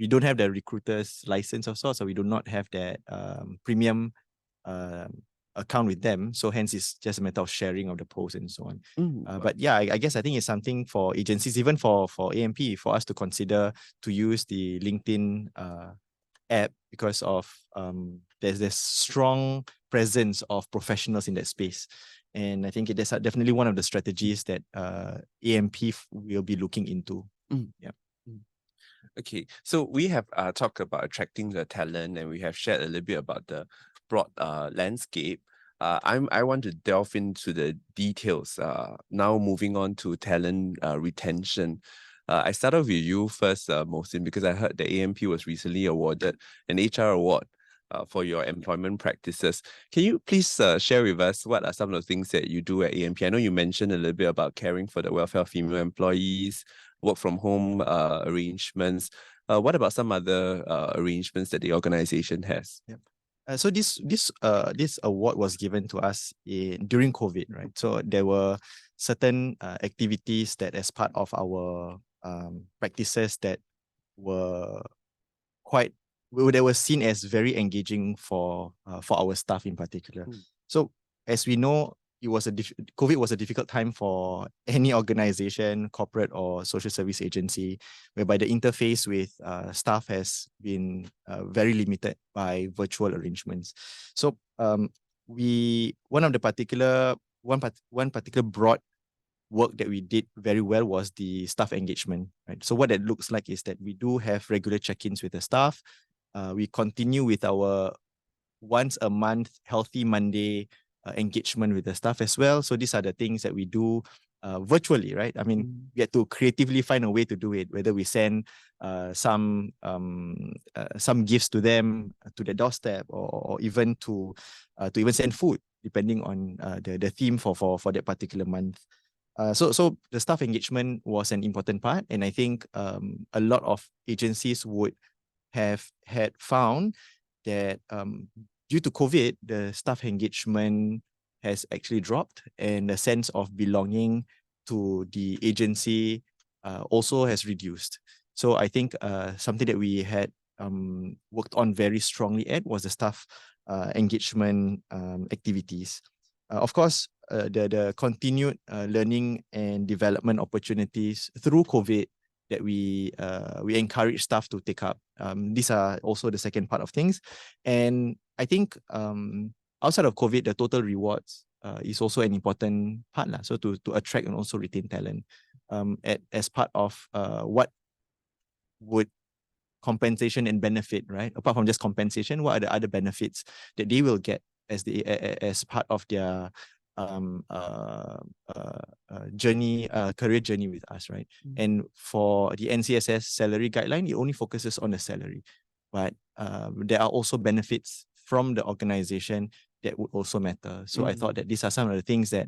don't have the recruiter's license of sorts, so we do not have that premium account with them. So hence it's just a matter of sharing of the posts and so on. But yeah, I guess I think it's something for agencies, even for AMP, for us to consider to use the LinkedIn app because of there's this strong presence of professionals in that space. And I think that's definitely one of the strategies that AMP will be looking into. Yeah. Okay, so we have talked about attracting the talent, and we have shared a little bit about the broad landscape. I want to delve into the details. Now moving on to talent retention. I started with you first, Mohksin, because I heard the AMP was recently awarded an HR award for your employment practices. Can you please share with us what are some of the things that you do at AMP? I know you mentioned a little bit about caring for the welfare of female employees, work from home arrangements. What about some other arrangements that the organization has? Yep. So this award was given to us during COVID, right? So there were certain activities that as part of our practices that were seen as very engaging for our staff in particular. So as we know, COVID was a difficult time for any organization, corporate or social service agency, whereby the interface with staff has been very limited by virtual arrangements. So one particular broad work that we did very well was the staff engagement, right? So what that looks like is that we do have regular check-ins with the staff. We continue with our once a month Healthy Monday engagement with the staff as well. So these are the things that we do virtually, right? I mean, we had to creatively find a way to do it, whether we send some gifts to them to the doorstep, or even to even send food, depending on the theme for that particular month. So the staff engagement was an important part, and I think a lot of agencies would have had found that due to COVID, the staff engagement has actually dropped, and the sense of belonging to the agency also has reduced. So I think something that we had worked on very strongly at was the staff engagement activities. Of course, the continued learning and development opportunities through COVID that we encourage staff to take up. These are also the second part of things. And I think outside of COVID, the total rewards is also an important part. So to attract and also retain talent as part of what would compensation and benefit, right? Apart from just compensation, what are the other benefits that they will get as part of their career journey with us, right? And for the NCSS salary guideline, it only focuses on the salary, but there are also benefits from the organization that would also matter. So I thought that these are some of the things that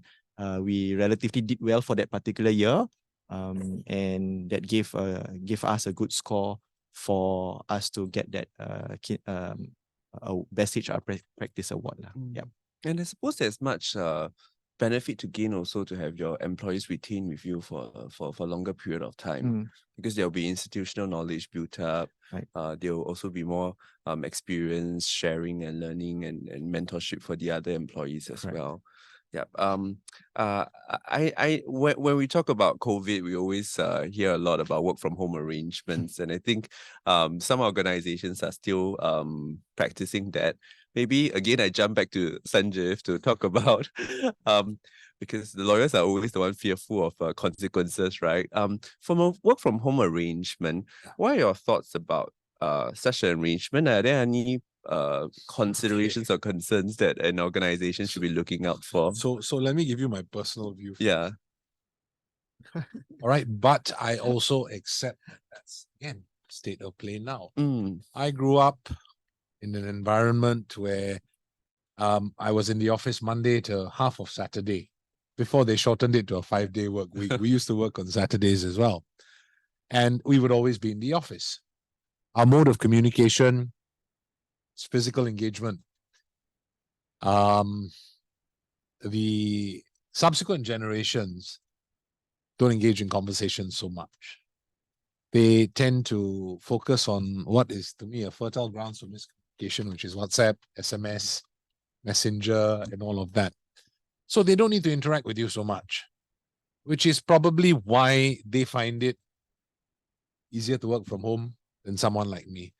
we relatively did well for that particular year, and that gave us a good score for us to get that Best HR Practice Award. Yeah. And I suppose there's much benefit to gain also to have your employees retained with you for a longer period of time, because there'll be institutional knowledge built up. Right. There'll also be more experience sharing and learning and mentorship for the other employees as well. Yeah. When we talk about COVID, we always hear a lot about work from home arrangements, and I think some organizations are still practicing that. Maybe again, I jump back to Sanjiv to talk about because the lawyers are always the one fearful of consequences, right? From a work from home arrangement, what are your thoughts about such an arrangement? Are there any considerations or concerns that an organization should be looking out for? So let me give you my personal view. Yeah. All right. But I also accept that that's, again, state of play now. I grew up in an environment where I was in the office Monday to half of Saturday before they shortened it to a 5-day work week. We used to work on Saturdays as well. And we would always be in the office. Our mode of communication is physical engagement. The subsequent generations don't engage in conversations so much. They tend to focus on what is, to me, a fertile grounds for miscommunication, which is WhatsApp, SMS, Messenger, and all of that. So they don't need to interact with you so much, which is probably why they find it easier to work from home than someone like me.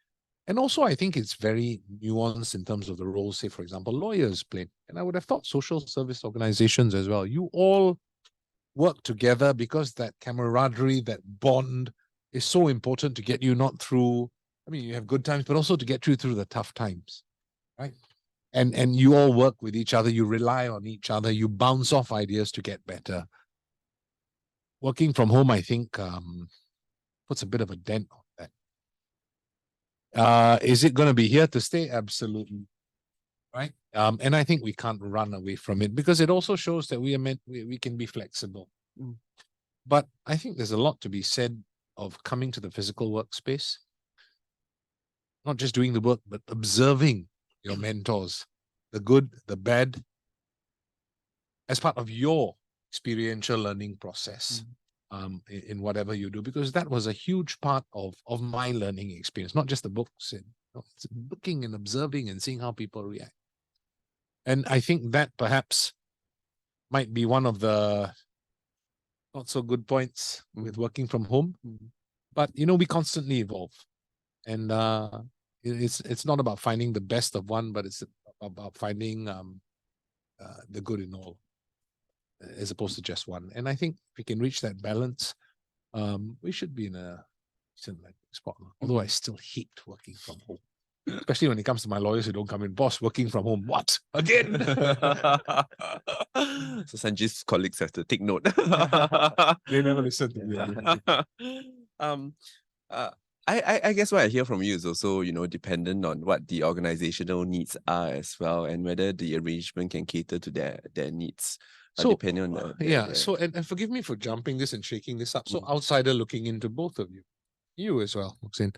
And also, I think it's very nuanced in terms of the roles, say, for example, lawyers play. And I would have thought social service organizations as well. You all work together because that camaraderie, that bond is so important to get you not through, I mean, you have good times, but also to get you through the tough times, right? And you all work with each other, you rely on each other, you bounce off ideas to get better. Working from home, I think, puts a bit of a dent on that. Is it going to be here to stay? Absolutely. Right? And I think we can't run away from it because it also shows that we can be flexible. But I think there's a lot to be said of coming to the physical workspace, not just doing the work, but observing your mentors, the good, the bad, as part of your experiential learning process. In whatever you do, because that was a huge part of my learning experience, not just the books, it's looking and observing and seeing how people react. And I think that perhaps might be one of the not so good points with working from home. But, we constantly evolve. And it's not about finding the best of one, but it's about finding the good in all, as opposed to just one. And I think if we can reach that balance, we should be in a decent spot. Although I still hate working from home, especially when it comes to my lawyers who don't come in. Boss, working from home, what? Again? So Sanjiv's colleagues have to take note. They never listen to me. I guess what I hear from you is also, dependent on what the organizational needs are as well, and whether the arrangement can cater to their needs. So, depending on the so and forgive me for jumping this and shaking this up. So outsider looking into both of you, you as well, Mohksin,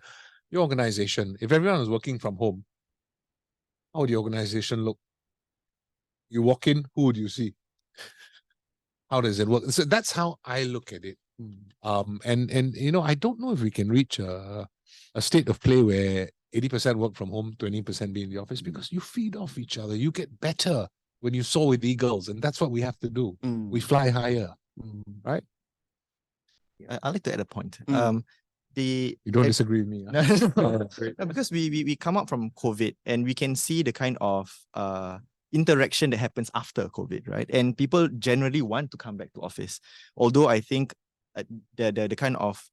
your organization, if everyone is working from home, how would the organization look? You walk in, who would you see? How does it work? So that's how I look at it. And I don't know if we can reach a state of play where 80% work from home, 20% be in the office, because you feed off each other. You get better when you soar with eagles, and that's what we have to do. We fly higher, right? I'd like to add a point. You don't disagree with me? No, because we come out from COVID and we can see the kind of interaction that happens after COVID, right? And people generally want to come back to office. Although I think the kind of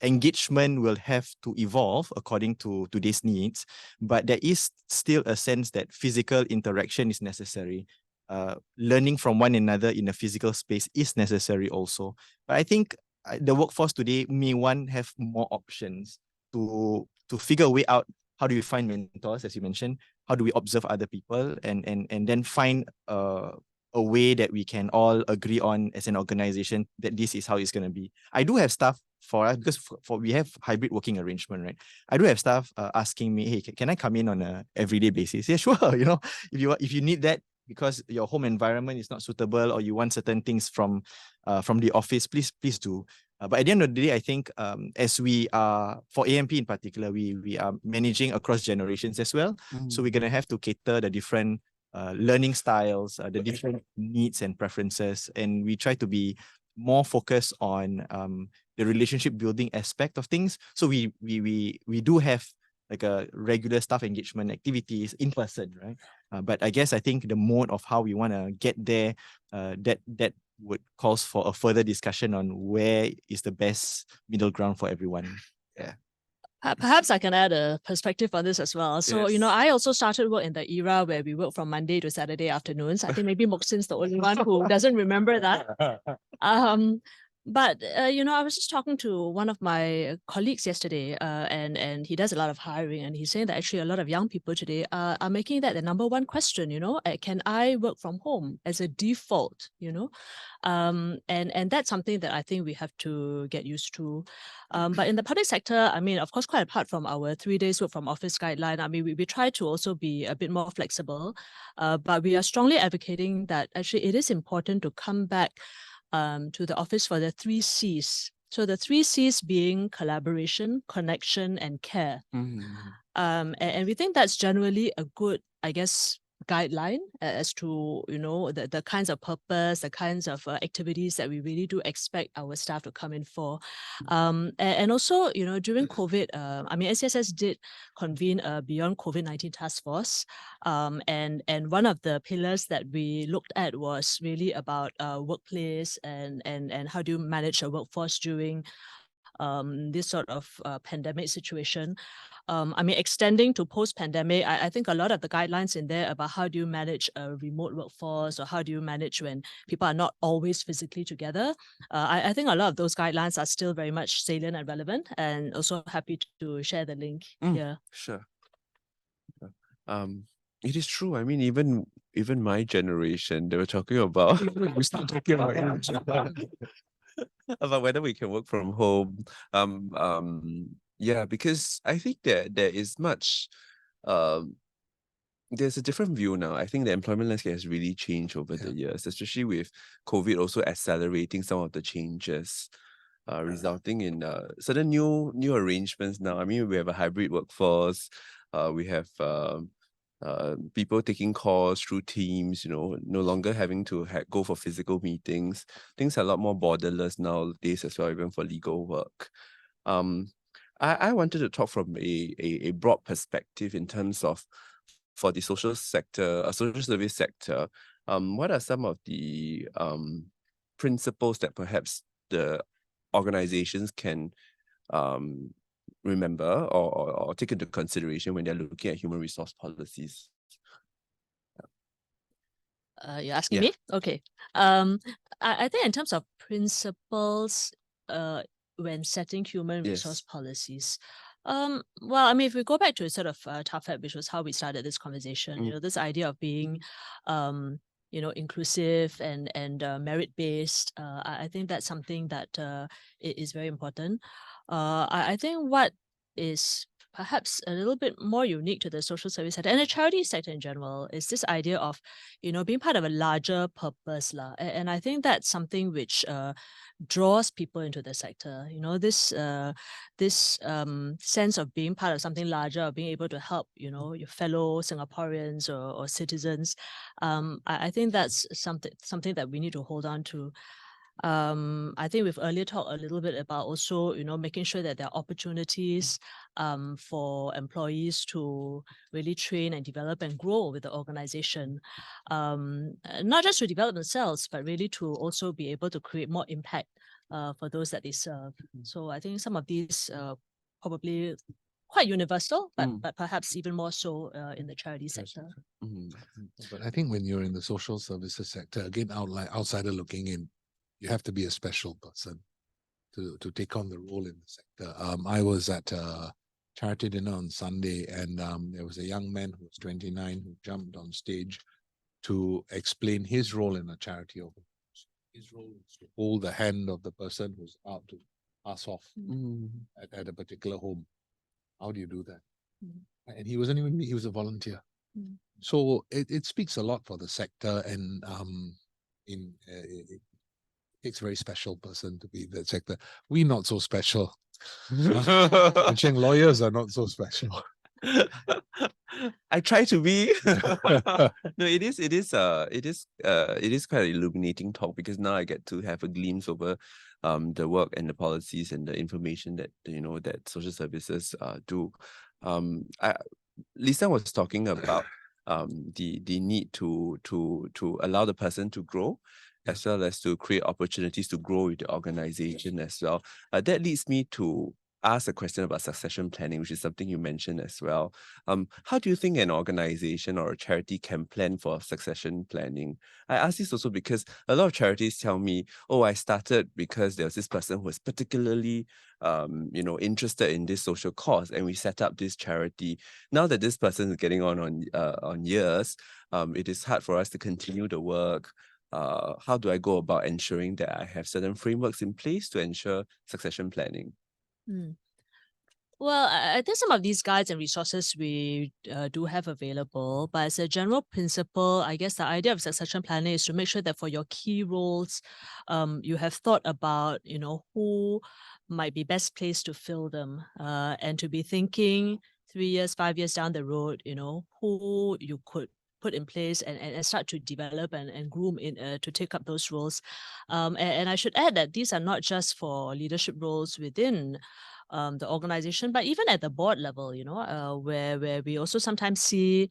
engagement will have to evolve according to today's needs, but there is still a sense that physical interaction is necessary. Learning from one another in a physical space is necessary also. But I think the workforce today may have more options to figure a way out. How do we find mentors, as you mentioned? How do we observe other people and then find a way that we can all agree on as an organization that this is how it's going to be. I do have staff for us because we have hybrid working arrangement, right? I do have staff asking me, hey, can I come in on a everyday basis? Yeah, sure. If you need that because your home environment is not suitable or you want certain things from the office, please do. But at the end of the day, I think as we are, for AMP in particular, we are managing across generations as well. So we're going to have to cater the different learning styles, the different needs and preferences. And we try to be more focused on the relationship building aspect of things. So we do have like a regular staff engagement activities in person, right? But I think the mode of how we want to get there, that would calls for a further discussion on where is the best middle ground for everyone. Yeah. Perhaps I can add a perspective on this as well. So, Yes. I also started work in the era where we work from Monday to Saturday afternoons. I think maybe Mohksin's the only one who doesn't remember that. But I was just talking to one of my colleagues yesterday, and he does a lot of hiring, and he's saying that actually a lot of young people today are making that the number one question. Can I work from home as a default? And that's something that I think we have to get used to. But in the public sector, I mean, of course, quite apart from our 3 days work from office guideline, I mean, we try to also be a bit more flexible, but we are strongly advocating that actually it is important to come back to the office for the 3 C's. So the 3 C's being collaboration, connection, and care. And we think that's generally a good, I guess, guideline as to the kinds of purpose, the kinds of activities that we really do expect our staff to come in for. And also, during COVID, I mean, SCSS did convene a Beyond COVID-19 task force, and one of the pillars that we looked at was really about workplace and how do you manage a workforce during this sort of pandemic situation. I mean, extending to post-pandemic, I think a lot of the guidelines in there about how do you manage a remote workforce, or how do you manage when people are not always physically together. I think a lot of those guidelines are still very much salient and relevant, and also happy to share the link here. Sure. It is true. I mean, even my generation, they were talking about We start talking about about whether we can work from home. Yeah, because I think that there is much there's a different view now. I think the employment landscape has really changed over the years, especially with COVID also accelerating some of the changes, resulting in certain new arrangements now. I mean, we have a hybrid workforce. We have people taking calls through Teams, no longer having to go for physical meetings. Things are a lot more borderless nowadays as well, even for legal work. I wanted to talk from a broad perspective in terms of, for the social sector, social service sector, what are some of the principles that perhaps the organizations can remember or take into consideration when they're looking at human resource policies? You're asking me? Okay. I think in terms of principles, when setting human resource policies, well, I mean, if we go back to sort of TAFEP, which was how we started this conversation, this idea of being, inclusive and merit-based, I think that's something that is very important. I think what is perhaps a little bit more unique to the social service sector and the charity sector in general is this idea of, being part of a larger purpose. And I think that's something which draws people into the sector. This sense of being part of something larger, of being able to help, your fellow Singaporeans or citizens. I think that's something that we need to hold on to. I think we've earlier talked a little bit about also, making sure that there are opportunities for employees to really train and develop and grow with the organization, not just to develop themselves, but really to also be able to create more impact for those that they serve. So I think some of these probably quite universal, but perhaps even more so in the charity sector. But I think when you're in the social services sector, again, outsider looking in, you have to be a special person to take on the role in the sector. I was at a charity dinner on Sunday, and there was a young man who was 29 who jumped on stage to explain his role in a charity organization. His role is to hold the hand of the person who's about to pass off at a particular home. How do you do that? And he wasn't even me, he was a volunteer. So it speaks a lot for the sector, and it takes a very special person to be in that sector. We not so special. Cheng lawyers are not so special. I try to be. No, it is quite an illuminating talk, because now I get to have a glimpse over the work and the policies and the information that that social services do. Lisa was talking about the need to allow the person to grow, as well as to create opportunities to grow with the organization as well. That leads me to ask a question about succession planning, which is something you mentioned as well. How do you think an organization or a charity can plan for succession planning? I ask this also because a lot of charities tell me, oh, I started because there was this person who was particularly interested in this social cause, and we set up this charity. Now that this person is getting on years, it is hard for us to continue the work. How do I go about ensuring that I have certain frameworks in place to ensure succession planning? Well, I think some of these guides and resources we do have available, but as a general principle, I guess the idea of succession planning is to make sure that for your key roles, you have thought about, who might be best placed to fill them, and to be thinking 3 years, 5 years down the road, who you could put in place and start to develop and groom in to take up those roles. And I should add that these are not just for leadership roles within the organization, but even at the board level, where we also sometimes see,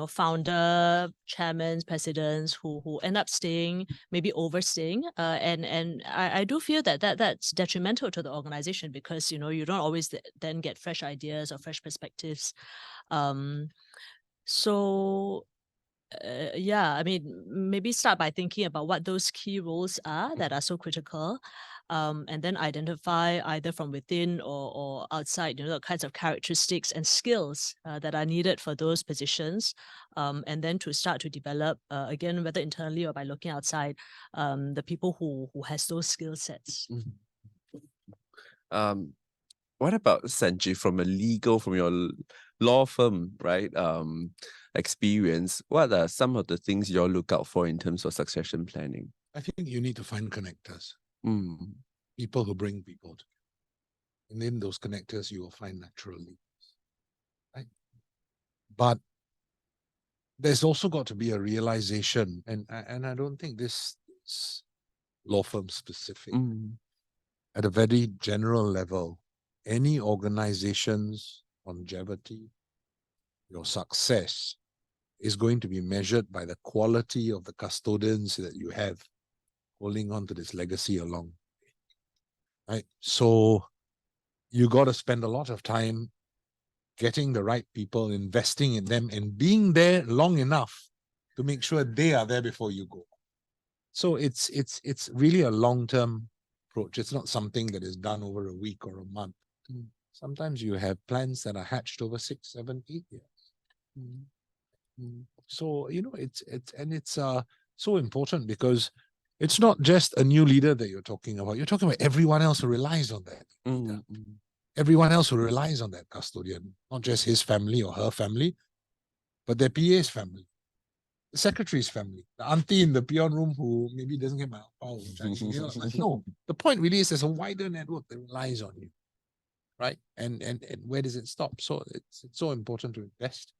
founder, chairmen, presidents who end up staying, maybe overstaying, and I do feel that's detrimental to the organization because you don't always then get fresh ideas or fresh perspectives. So yeah, I mean, maybe start by thinking about what those key roles are that are so critical, and then identify either from within or outside, the kinds of characteristics and skills that are needed for those positions, and then to start to develop, again, whether internally or by looking outside, the people who has those skill sets. What about Sanjiv, from your law firm, right? Experience, what are some of the things you all look out for in terms of succession planning? I think you need to find connectors, people who bring people together. And in those connectors, you will find natural leaders. Right? But there's also got to be a realization, and I don't think this is law firm specific. At a very general level, any organization's longevity, your success, is going to be measured by the quality of the custodians that you have holding on to this legacy along. Right? So you got to spend a lot of time getting the right people, investing in them, and being there long enough to make sure they are there before you go. So it's really a long-term approach. It's not something that is done over a week or a month. Sometimes you have plans that are hatched over 6, 7, 8 years. So, it's so important because it's not just a new leader that you're talking about. You're talking about everyone else who relies on that leader. Everyone else who relies on that custodian, not just his family or her family, but their PA's family, the secretary's family, the auntie in the peon room who maybe doesn't get my power. No, the point really is there's a wider network that relies on you, right? And where does it stop? So it's so important to invest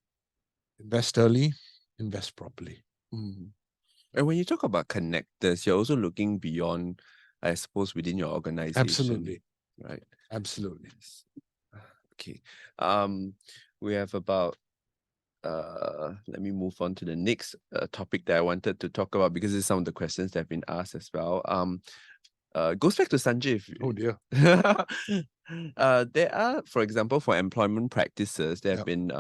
early, invest properly. And when you talk about connectors, you're also looking beyond, I suppose, within your organization. Absolutely. Right. Absolutely. Okay. We have about let me move on to the next topic that I wanted to talk about because it's some of the questions that have been asked as well. Goes back to Sanjiv. Oh dear. There are, for example, for employment practices, there have been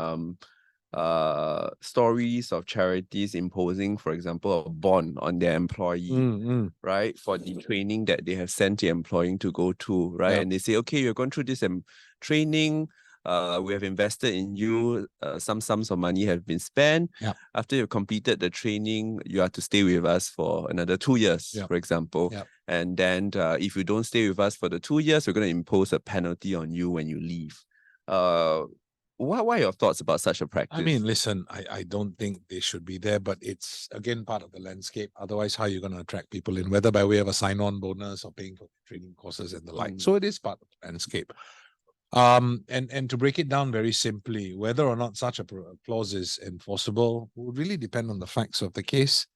stories of charities imposing, for example, a bond on their employee, right, for the training that they have sent the employee to go to, right? And they say, okay, you're going through this training. We have invested in you. Some sums of money have been spent. After you've completed the training, you have to stay with us for another 2 years, for example. And then if you don't stay with us for the 2 years, we're going to impose a penalty on you when you leave. What are your thoughts about such a practice? I mean, listen, I don't think they should be there, but it's, again, part of the landscape. Otherwise, how are you going to attract people in, whether by way of a sign-on bonus or paying for training courses and the like? So it is part of the landscape. And to break it down very simply, whether or not such a clause is enforceable would really depend on the facts of the case.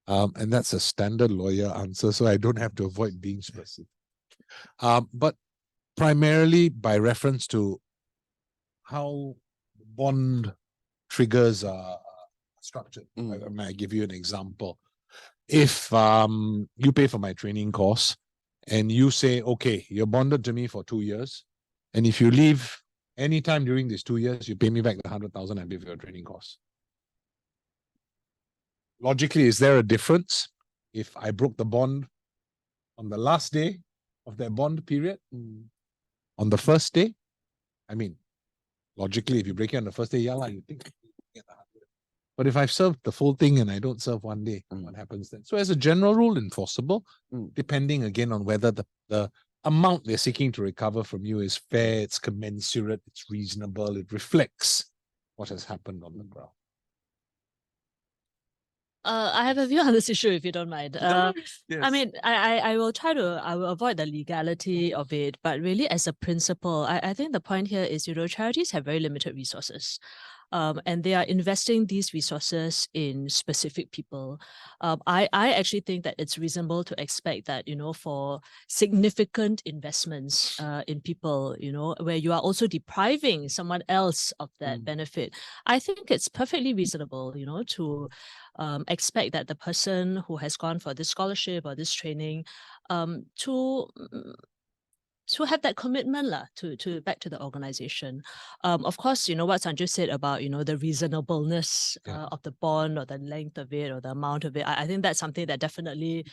And that's a standard lawyer answer, so I don't have to avoid being specific. But primarily by reference to how bond triggers are structured. I give you an example. If you pay for my training course and you say, okay, you're bonded to me for 2 years, And if you leave anytime during these 2 years, you pay me back the 100,000 I pay for your training costs. Logically, is there a difference if I broke the bond on the last day of that bond period? On the first day? I mean, logically, if you break it on the first day, you think you get the 100. But if I've served the full thing and I don't serve one day, what happens then? So as a general rule, enforceable, depending again on whether the amount they're seeking to recover from you is fair, it's commensurate, it's reasonable, it reflects what has happened on the ground. I have a view on this issue, if you don't mind. Yes. I mean, I will avoid the legality of it, but really as a principle, I think the point here is, charities have very limited resources. And they are investing these resources in specific people. I actually think that it's reasonable to expect that, for significant investments in people, where you are also depriving someone else of that benefit, I think it's perfectly reasonable, to expect that the person who has gone for this scholarship or this training to have that commitment to back to the organization. Of course, what Sanjiv said about, the reasonableness of the bond or the length of it or the amount of it, I think that's something that definitely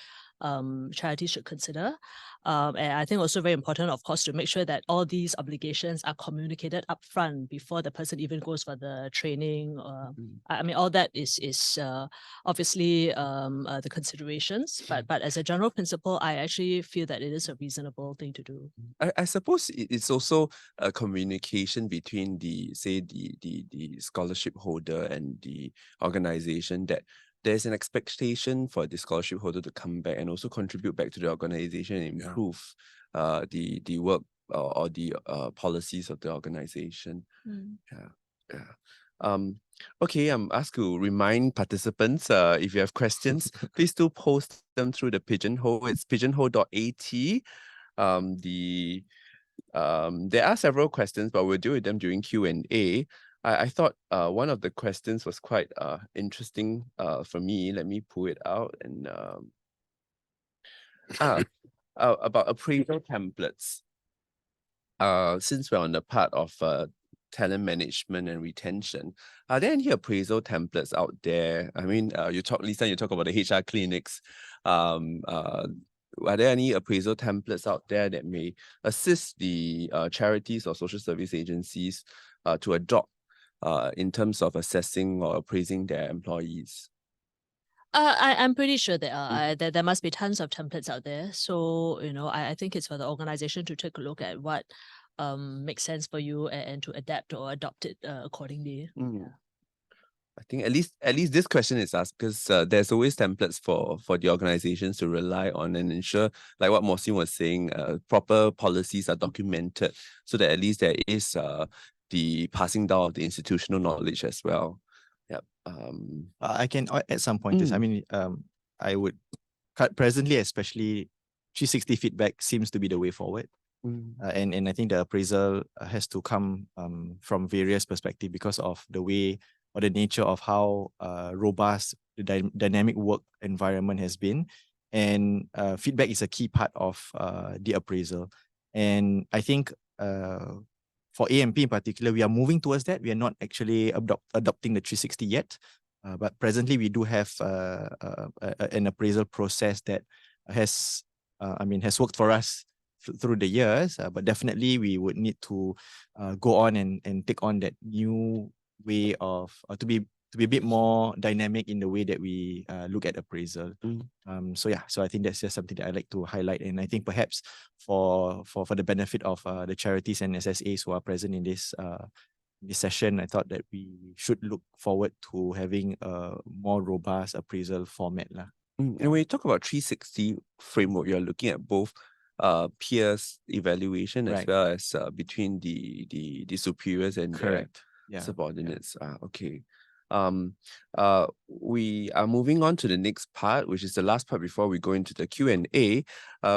charities should consider. And I think also very important, of course, to make sure that all these obligations are communicated upfront before the person even goes for the training. I mean, all that is obviously the considerations, but as a general principle, I actually feel that it is a reasonable thing to do. I suppose it's also a communication between the scholarship holder and the organization, that there's an expectation for the scholarship holder to come back and also contribute back to the organization and improve the work or the policies of the organization. Okay, I'm asked to remind participants, if you have questions, please do post them through the Pigeonhole. It's pigeonhole.at. There are several questions, but we'll deal with them during Q&A. I thought one of the questions was quite interesting for me. Let me pull it out and about appraisal templates. Since we're on the part of talent management and retention, are there any appraisal templates out there? I mean, Lisa, you talk about the HR clinics. Are there any appraisal templates out there that may assist the charities or social service agencies to adopt in terms of assessing or appraising their employees? I'm pretty sure there are. There must be tons of templates out there. So, I think it's for the organization to take a look at what makes sense for you and to adapt or adopt it accordingly. I think at least this question is asked because there's always templates for the organizations to rely on and ensure, like what Mohksin was saying, proper policies are documented so that at least there is the passing down of the institutional knowledge as well. Yep. I can add some pointers. I mean, I would presently, especially 360 feedback seems to be the way forward. And I think the appraisal has to come from various perspectives because of the way or the nature of how robust the dynamic work environment has been. And feedback is a key part of the appraisal. And I think for AMP in particular, we are moving towards that. We are not actually adopting the 360 yet. But presently, we do have an appraisal process that has worked for us through the years. But definitely, we would need to go on and take on that new way of to be a bit more dynamic in the way that we look at appraisal. So I think that's just something that I like to highlight, and I think perhaps for the benefit of the charities and SSAs who are present in this session, I thought that we should look forward to having a more robust appraisal format. And when you talk about 360 framework, you're looking at both peers evaluation as well as between the superiors and their subordinates. Okay. We are moving on to the next part, which is the last part before we go into the Q&A.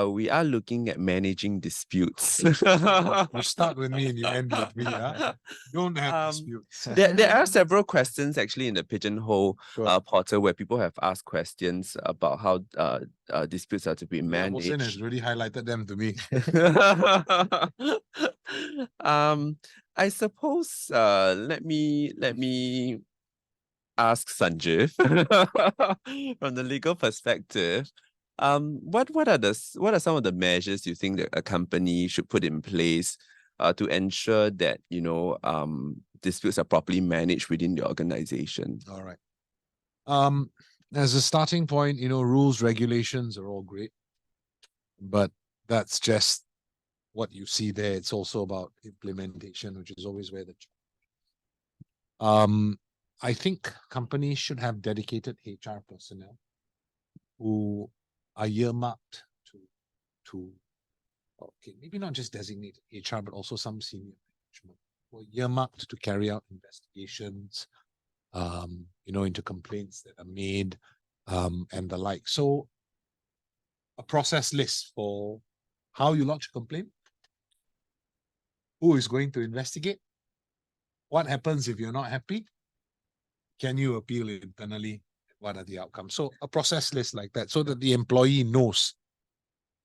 We are looking at managing disputes. You start with me and you end with me. Don't have disputes. There are several questions actually in the Pigeonhole portal where people have asked questions about how disputes are to be managed. Mohksin has really highlighted them to me. I suppose let me ask Sanjiv from the legal perspective. What are some of the measures you think that a company should put in place to ensure that disputes are properly managed within the organization? All right. As a starting point, rules, regulations are all great, but that's just what you see there. It's also about implementation, which is always where the I think companies should have dedicated HR personnel who are earmarked to maybe not just designated HR, but also some senior management who are earmarked to carry out investigations, into complaints that are made, and the like. So a process list for how you lodge a complaint, who is going to investigate, what happens if you're not happy, can you appeal internally, what are the outcomes? So a process list like that, so that the employee knows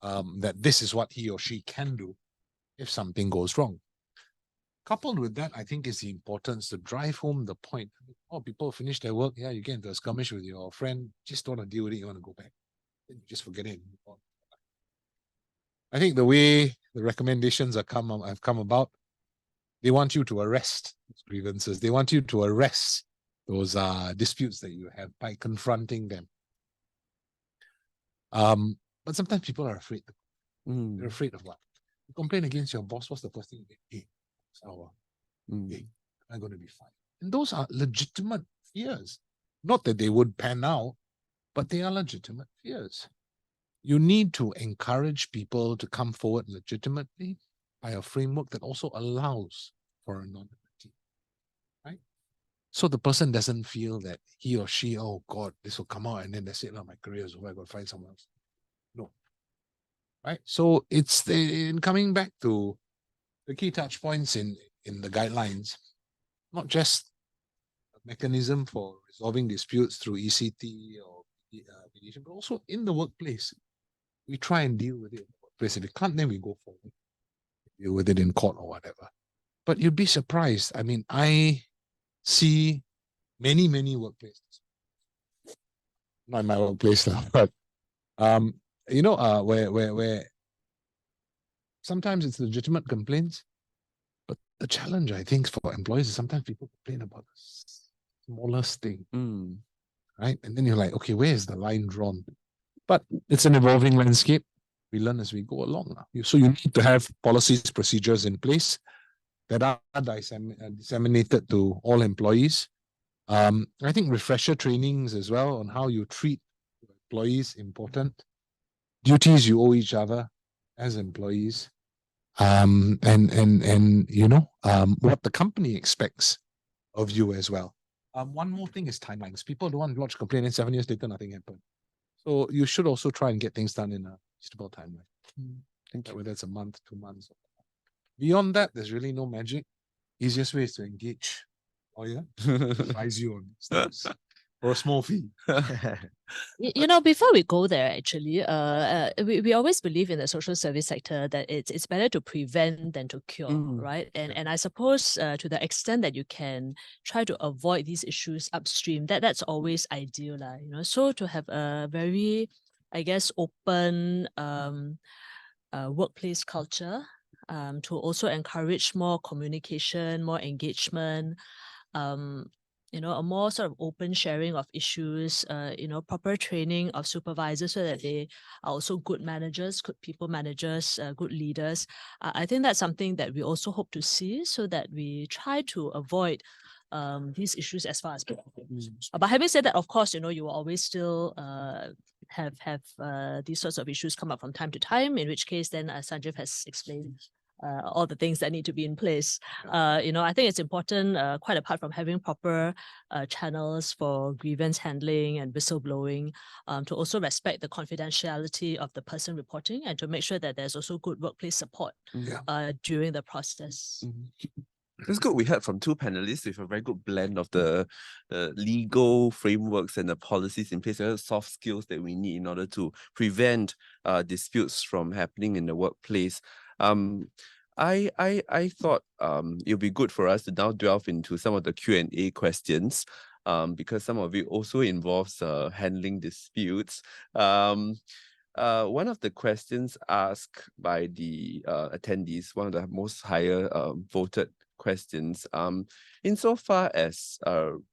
that this is what he or she can do if something goes wrong. Coupled with that, I think is the importance to drive home the point. People finish their work, you get into a skirmish with your friend, just don't want to deal with it, you want to go back. Then you just forget it. I think the way the recommendations have come about, they want you to arrest grievances. They want you to arrest those disputes that you have by confronting them. But sometimes people are afraid. They're afraid of what? You complain against your boss, what's the first thing you get? Hey, am I going to be fine? And those are legitimate fears. Not that they would pan out, but they are legitimate fears. You need to encourage people to come forward legitimately by a framework that also allows for anonymity, right? So the person doesn't feel that he or she, oh God, this will come out and then that's it, my career is over, I got to find someone else. No. Right? So it's in coming back to the key touch points in the guidelines, not just a mechanism for resolving disputes through ECT or mediation, but also in the workplace. We try and deal with it in the workplace. If we can't, then we go forward, deal with it in court or whatever. But you'd be surprised. I mean, I see many workplaces. Not in my workplace now, but where sometimes it's legitimate complaints, but the challenge, I think, for employees is sometimes people complain about the smallest thing, right? And then you're like, okay, where is the line drawn? But it's an evolving landscape. We learn as we go along. So you need to have policies, procedures in place that are disseminated to all employees. I think refresher trainings as well on how you treat employees important. Duties you owe each other as employees. What the company expects of you as well. One more thing is timelines. People don't want to lodge a complaint and 7 years later nothing happened. So you should also try and get things done in a reasonable timeline. Whether it's a month, 2 months. Beyond that, there's really no magic. Easiest way is to engage. Advise you on things for a small fee. Before we go there, actually, we always believe in the social service sector that it's better to prevent than to cure, right? And I suppose to the extent that you can try to avoid these issues upstream, that's always ideal, So to have a very, I guess, open workplace culture, to also encourage more communication, more engagement, a more sort of open sharing of issues, proper training of supervisors so that they are also good managers, good people managers, good leaders. I think that's something that we also hope to see so that we try to avoid these issues as far as possible. But having said that, of course, you will always still have these sorts of issues come up from time to time, in which case then Sanjiv has explained all the things that need to be in place. I think it's important, quite apart from having proper channels for grievance handling and whistleblowing, to also respect the confidentiality of the person reporting and to make sure that there's also good workplace support during the process. It's good we heard from two panelists with a very good blend of the legal frameworks and the policies in place, the soft skills that we need in order to prevent disputes from happening in the workplace. I thought it'll be good for us to now delve into some of the Q&A questions, because some of it also involves handling disputes. One of the questions asked by the attendees, one of the most higher voted questions, insofar as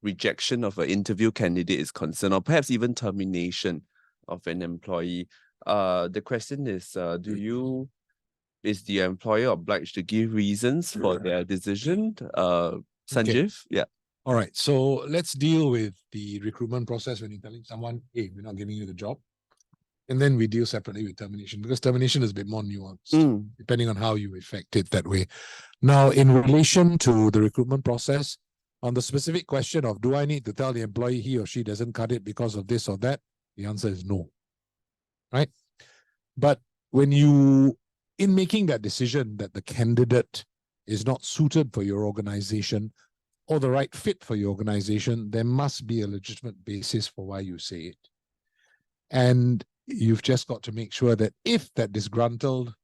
rejection of an interview candidate is concerned, or perhaps even termination of an employee, the question is, is the employer obliged to give reasons for their decision? Sanjiv? Yeah. All right. So let's deal with the recruitment process when you're telling someone, hey, we're not giving you the job. And then we deal separately with termination, because termination is a bit more nuanced, depending on how you effect it that way. Now, in relation to the recruitment process, on the specific question of, do I need to tell the employee he or she doesn't cut it because of this or that? The answer is no. Right? But when you, in making that decision that the candidate is not suited for your organization or the right fit for your organization, there must be a legitimate basis for why you say it. And you've just got to make sure that if that disgruntled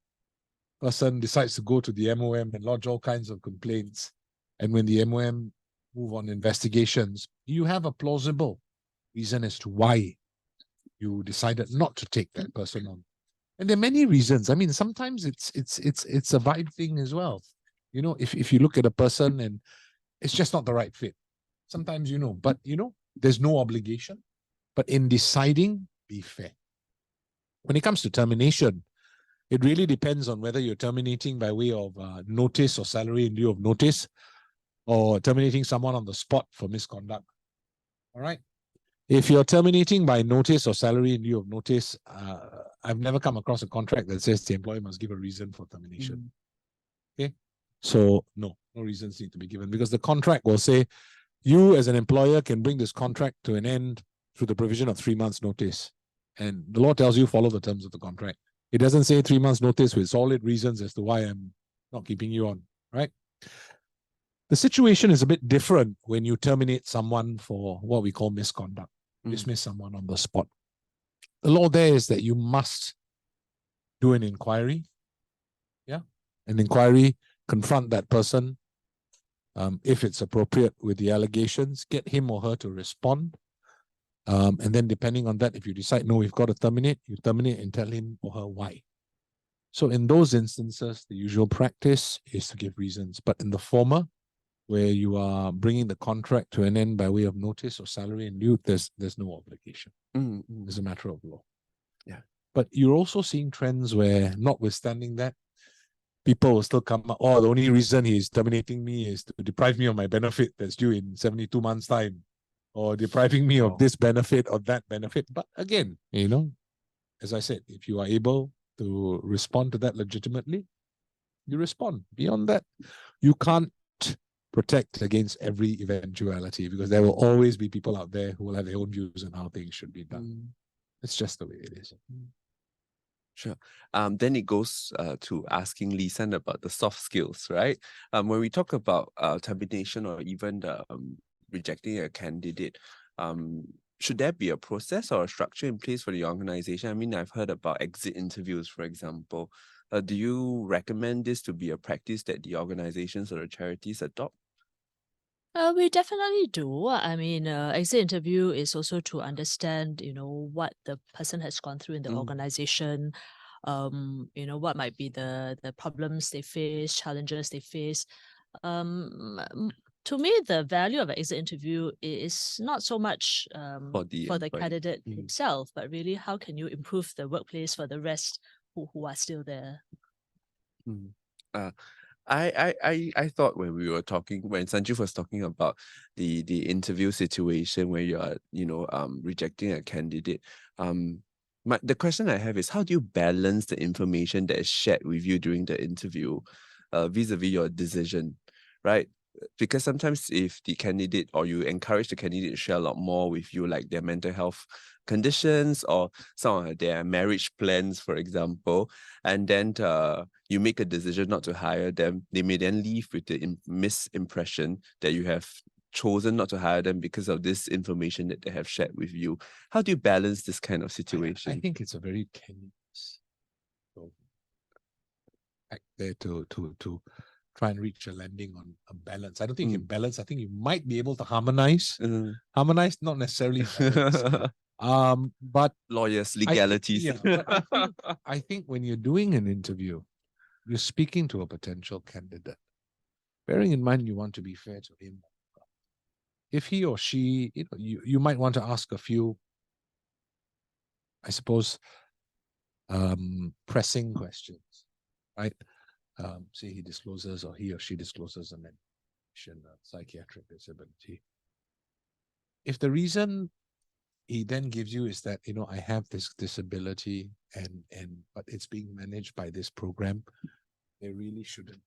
person decides to go to the MOM and lodge all kinds of complaints, and when the MOM move on investigations, you have a plausible reason as to why you decided not to take that person on. And there are many reasons. I mean, sometimes it's a vibe thing as well. You know, if you look at a person and it's just not the right fit, sometimes but there's no obligation. But in deciding, be fair. When it comes to termination, it really depends on whether you're terminating by way of notice or salary in lieu of notice, or terminating someone on the spot for misconduct. All right. If you're terminating by notice or salary in lieu of notice, I've never come across a contract that says the employer must give a reason for termination. Okay. So no reasons need to be given, because the contract will say you as an employer can bring this contract to an end through the provision of 3 months notice. And the law tells you follow the terms of the contract. It doesn't say 3 months notice with solid reasons as to why I'm not keeping you on, right? The situation is a bit different when you terminate someone for what we call misconduct, dismiss someone on the spot. The law there is that you must do an inquiry, an inquiry, confront that person, if it's appropriate with the allegations, get him or her to respond. And then depending on that, if you decide, no, we've got to terminate, you terminate and tell him or her why. So in those instances, the usual practice is to give reasons. But in the former, where you are bringing the contract to an end by way of notice or salary in lieu, there's no obligation. It's a matter of law. Yeah. But you're also seeing trends where, notwithstanding that, people will still come up, the only reason he's terminating me is to deprive me of my benefit that's due in 72 months' time, or depriving me of this benefit or that benefit. But again, as I said, if you are able to respond to that legitimately, you respond. Beyond that, you can't protect against every eventuality, because there will always be people out there who will have their own views on how things should be done. It's just the way it is. Sure. Then it goes to asking Lee San about the soft skills, right? When we talk about termination or even rejecting a candidate, should there be a process or a structure in place for the organization? I mean, I've heard about exit interviews, for example. Do you recommend this to be a practice that the organizations or the charities adopt? We definitely do. I mean, exit interview is also to understand, what the person has gone through in the organization, what might be the problems they face, challenges they face. To me, the value of an exit interview is not so much for the candidate himself, but really how can you improve the workplace for the rest who are still there. I thought when we were talking, when Sanjiv was talking about the interview situation where you are, rejecting a candidate, the question I have is, how do you balance the information that is shared with you during the interview vis-a-vis your decision, right? Because sometimes if the candidate, or you encourage the candidate to share a lot more with you, like their mental health conditions or some of their marriage plans, for example, and then you make a decision not to hire them, they may then leave with the misimpression that you have chosen not to hire them because of this information that they have shared with you. How do you balance this kind of situation? I think it's a very tenuous. there to try and reach a landing on a balance. I don't think you can balance. I think you might be able to harmonize. Harmonize, not necessarily balance. But Lawyers, legalities. but I think when you're doing an interview, you're speaking to a potential candidate. Bearing in mind you want to be fair to him. If he or she, you might want to ask a few, I suppose, pressing questions, right? Say he discloses or he or she discloses a mention of psychiatric disability. If the reason he then gives you is that, I have this disability but it's being managed by this program, there really shouldn't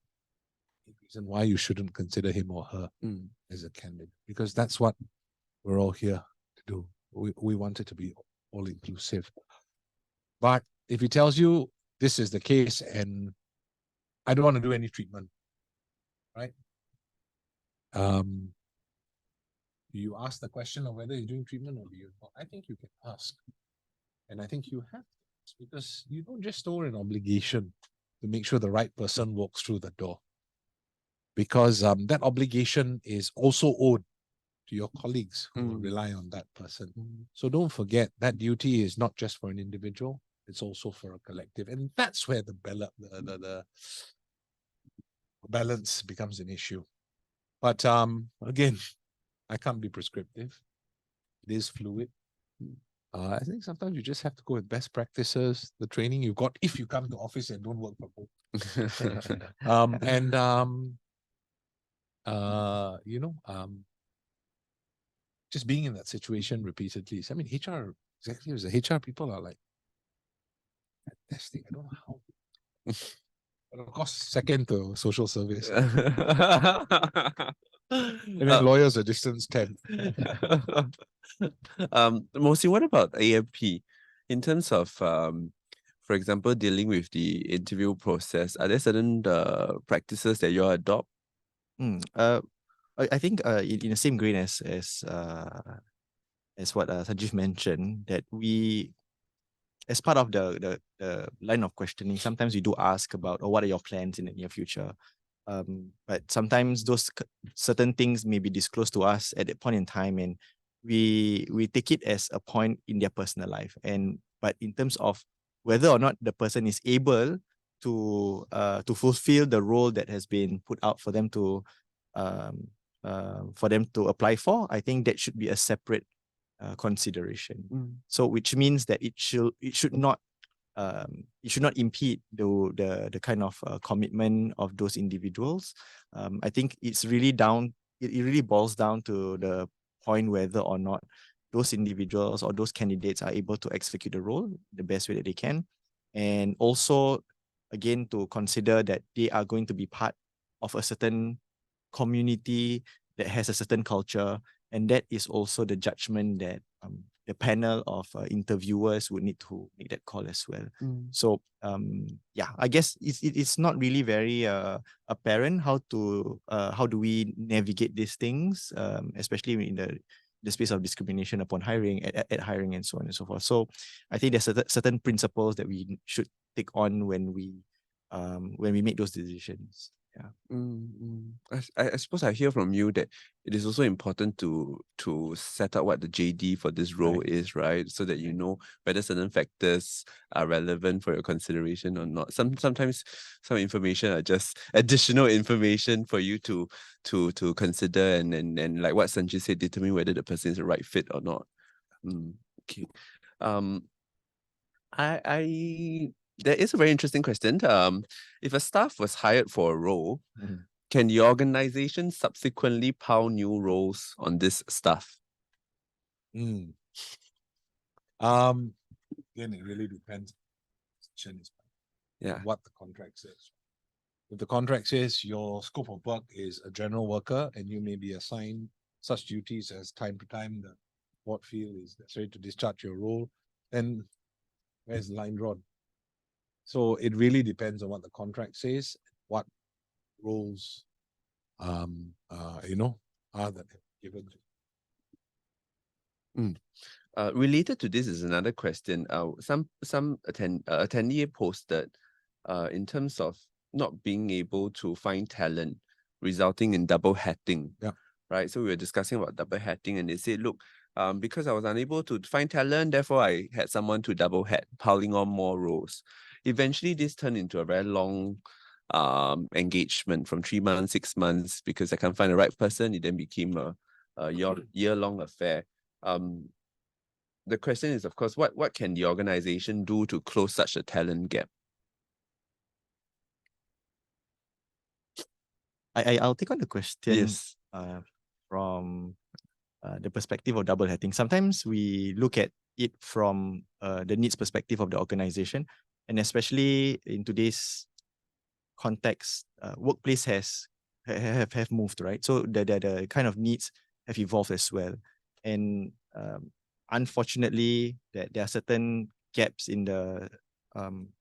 be a reason why you shouldn't consider him or her as a candidate, because that's what we're all here to do. We want it to be all inclusive. But if he tells you this is the case and I don't want to do any treatment, right? You ask the question of whether you're doing treatment or do you not. I think you can ask. And I think you have to, because you don't just owe an obligation to make sure the right person walks through the door. Because that obligation is also owed to your colleagues who will rely on that person. So don't forget that duty is not just for an individual, it's also for a collective. And that's where the balance becomes an issue. But again, I can't be prescriptive. It is fluid. I think sometimes you just have to go with best practices, the training you've got if you come to office and don't work from home. Just being in that situation repeatedly. I mean, HR executives, the HR people are like fantastic. I don't know how. But of course, second to social service. And then lawyers are distance 10. Mohksin, what about AMP? In terms of, for example, dealing with the interview process, are there certain practices that you adopt? I think in the same grain as what Sanjiv mentioned, that we, as part of the line of questioning, sometimes we do ask about, what are your plans in the near future? But sometimes those certain things may be disclosed to us at that point in time, and we take it as a point in their personal life. But in terms of whether or not the person is able to fulfill the role that has been put out for them to apply for, I think that should be a separate consideration. So which means that it should not impede the kind of commitment of those individuals. I think it really boils down to the point whether or not those individuals or those candidates are able to execute the role the best way that they can. And also, again, to consider that they are going to be part of a certain community that has a certain culture, and that is also the judgment that the panel of interviewers would need to make that call as well. So I guess it's not really very apparent how do we navigate these things, especially in the space of discrimination upon hiring, at hiring, and so on and so forth. So I think there's certain principles that we should take on when we make those decisions. I suppose I hear from you that it is also important to set out what the JD for this role is, right? So that you know whether certain factors are relevant for your consideration or not. Sometimes some information are just additional information for you to consider and like what Sanjiv said, determine whether the person is the right fit or not. Okay. There is a very interesting question. If a staff was hired for a role, can the organization subsequently pile new roles on this staff? Again, it really depends what the contract says. If the contract says your scope of work is a general worker and you may be assigned such duties as time to time the board feel is necessary to discharge your role, then where's the line drawn? So it really depends on what the contract says, what roles are that given. Related to this is another question. Some attendee posted in terms of not being able to find talent, resulting in double hatting. Yeah. Right. So we were discussing about double hatting, and they said, look, because I was unable to find talent, therefore I had someone to double hat, piling on more roles. Eventually, this turned into a very long engagement from 3 months, 6 months, because I can't find the right person. It then became a year-long affair. The question is, of course, what can the organization do to close such a talent gap? I'll take on the question. Yes. From the perspective of double hatting. Sometimes we look at it from the needs perspective of the organization, and especially in today's context, workplace have moved, right? So the kind of needs have evolved as well, and unfortunately, there are certain gaps in the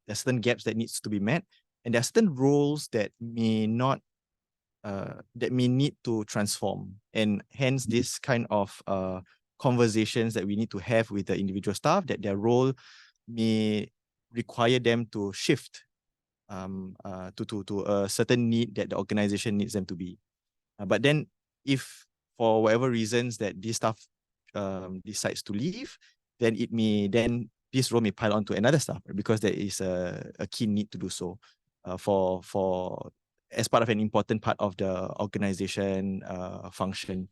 there's certain gaps that needs to be met, and there are certain roles that may not that may need to transform, and hence this kind of conversations that we need to have with the individual staff, that their role may require them to shift to a certain need that the organization needs them to be. But then if for whatever reasons that this staff decides to leave, then this role may pile on to another staff, right? Because there is a key need to do so for as part of an important part of the organization function.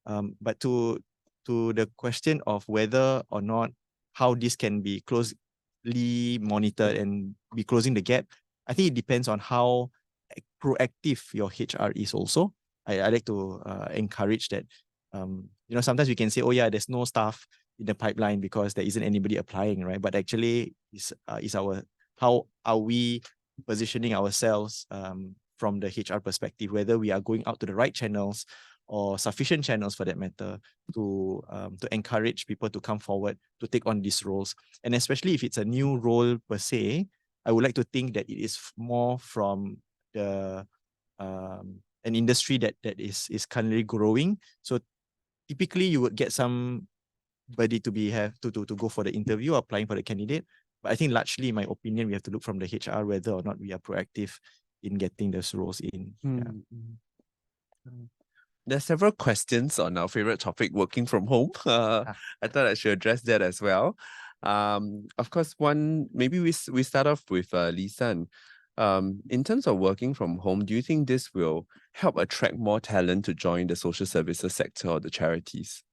But to the question of whether or not how this can be closely monitored and be closing the gap, I think it depends on how proactive your HR is also. I like to encourage that. Sometimes we can say, oh yeah, there's no staff in the pipeline because there isn't anybody applying, right? But actually, how are we positioning ourselves from the HR perspective, whether we are going out to the right channels or sufficient channels for that matter to encourage people to come forward to take on these roles. And especially if it's a new role per se, I would like to think that it is more from the an industry that is currently growing. So typically you would get somebody to go for the interview, applying for the candidate. But I think largely, in my opinion, we have to look from the HR whether or not we are proactive in getting those roles in. There's several questions on our favorite topic, working from home. I thought I should address that as well. Of course, maybe we start off with Lee San. In terms of working from home, do you think this will help attract more talent to join the social services sector or the charities?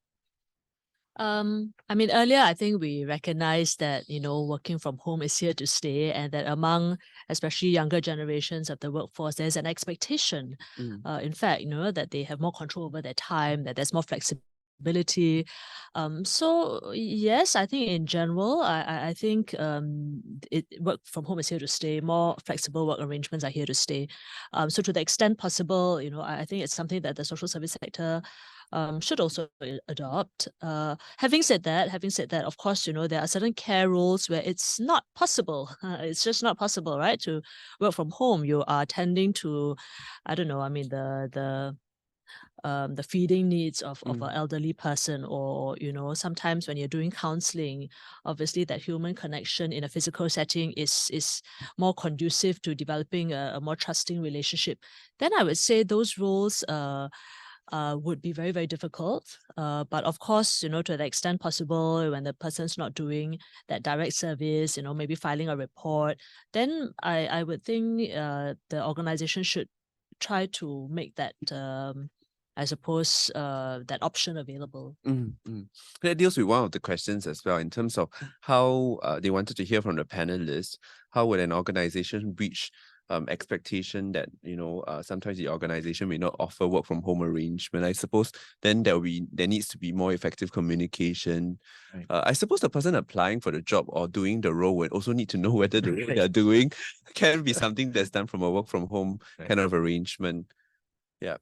Earlier, I think we recognized that, working from home is here to stay, and that among especially younger generations of the workforce, there's an expectation, in fact, that they have more control over their time, that there's more flexibility. So yes, I think in general, I think work from home is here to stay. More flexible work arrangements are here to stay. So to the extent possible, I think it's something that the social service sector should also adopt. Having said that, of course, there are certain care roles where it's not possible. It's just not possible, right? To work from home, you are tending to, the feeding needs of an elderly person, or sometimes when you're doing counseling, obviously that human connection in a physical setting is more conducive to developing a more trusting relationship. Then I would say those roles would be very, very difficult. But of course, to the extent possible, when the person's not doing that direct service, maybe filing a report, then I would think the organization should try to make that, I suppose, that option available. That deals with one of the questions as well, in terms of how they wanted to hear from the panelists, how would an organization reach expectation that sometimes the organization may not offer work from home arrangement. I suppose then there needs to be more effective communication. Right. I suppose the person applying for the job or doing the role would also need to know whether the role they're doing can be something that's done from a work from home kind of arrangement. Yeah.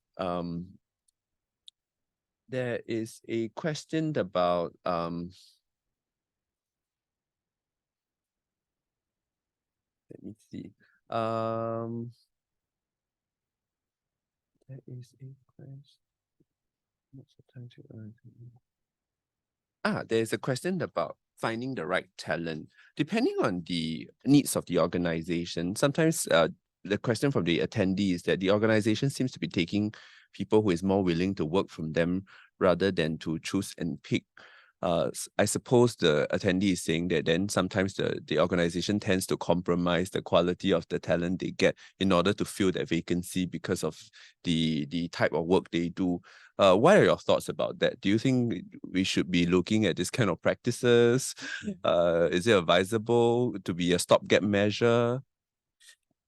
There is a question about let me see. There is a question. There is a question about finding the right talent. Depending on the needs of the organization, sometimes the question from the attendees that the organization seems to be taking people who is more willing to work from them rather than to choose and pick. I suppose the attendee is saying that then sometimes the organization tends to compromise the quality of the talent they get in order to fill that vacancy because of the type of work they do. What are your thoughts about that? Do you think we should be looking at this kind of practices? Is it advisable to be a stopgap measure?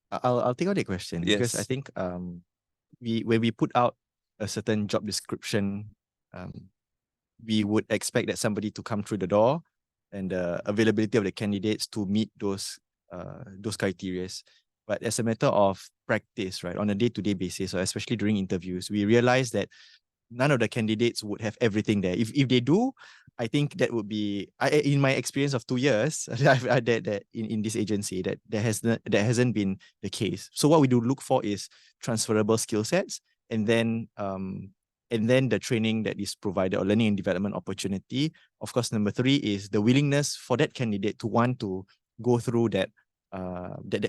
I'll take on the question because I Yes. think when we put out a certain job description, we would expect that somebody to come through the door and the availability of the candidates to meet those criteria. But as a matter of practice, right, on a day-to-day basis, or especially during interviews, we realize that none of the candidates would have everything there. If they do, I think that would be, in my experience of 2 years, that in this agency, that hasn't been the case. So what we do look for is transferable skill sets, and then the training that is provided or learning and development opportunity. Of course, number 3 is the willingness for that candidate to want to go through that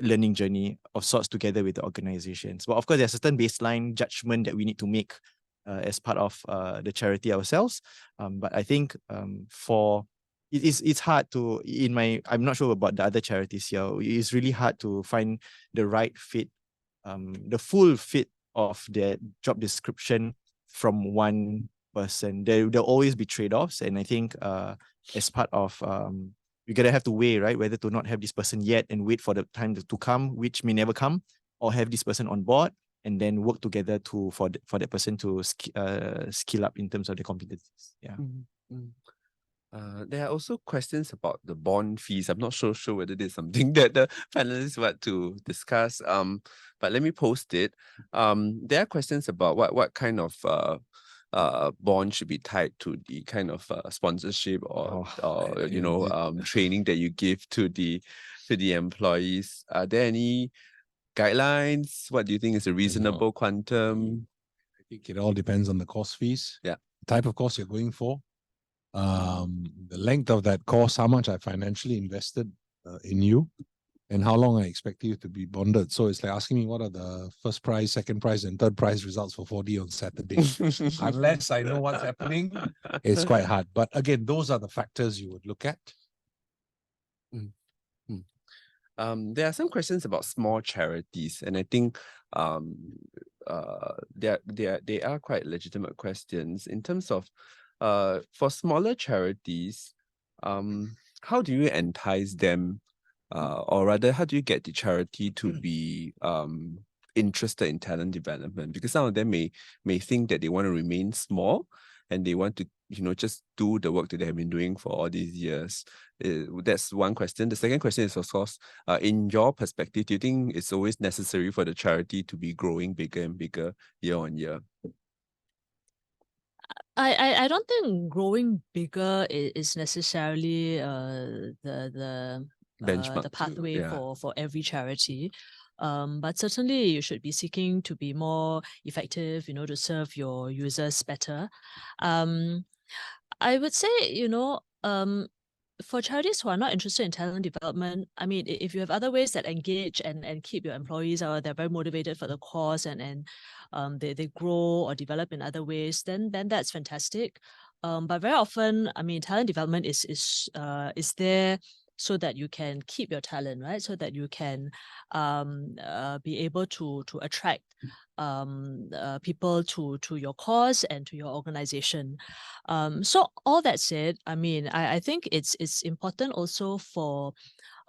learning journey of sorts together with the organizations. But of course, there's a certain baseline judgment that we need to make as part of the charity ourselves. But I think it's hard to, I'm not sure about the other charities here. It's really hard to find the right fit, the full fit of the job description from one person. There'll always be trade-offs, and I think as part of you're gonna have to weigh, right, whether to not have this person yet and wait for the time to come, which may never come, or have this person on board and then work together for that person to skill up in terms of their competencies. Yeah. There are also questions about the bond fees. I'm not sure whether there's something that the panelists want to discuss. But let me post it. There are questions about what kind of bond should be tied to the kind of sponsorship or training that you give to the employees. Are there any guidelines? What do you think is a reasonable quantum? I think it all depends on the course fees. Yeah. The type of course you're going for. The length of that course, how much I financially invested in you, and how long I expect you to be bonded. So it's like asking me what are the first prize, second prize, and third prize results for 4D on Saturday. Unless I know what's happening, it's quite hard. But again, those are the factors you would look at. There are some questions about small charities, and I think they are quite legitimate questions in terms of for smaller charities, how do you entice them, or rather, how do you get the charity to be interested in talent development? Because some of them may think that they want to remain small and they want to, just do the work that they have been doing for all these years. That's one question. The second question is, of course, in your perspective, do you think it's always necessary for the charity to be growing bigger and bigger year on year? I don't think growing bigger is necessarily the Benchmark the pathway yeah. for every charity. But certainly you should be seeking to be more effective, to serve your users better. I would say, for charities who are not interested in talent development, I mean, if you have other ways that engage and keep your employees, or they're very motivated for the cause and they grow or develop in other ways, then that's fantastic. But very often, I mean, talent development is there so that you can keep your talent, right? So that you can be able to attract people to your cause and to your organization. So all that said, I mean, I think it's important also for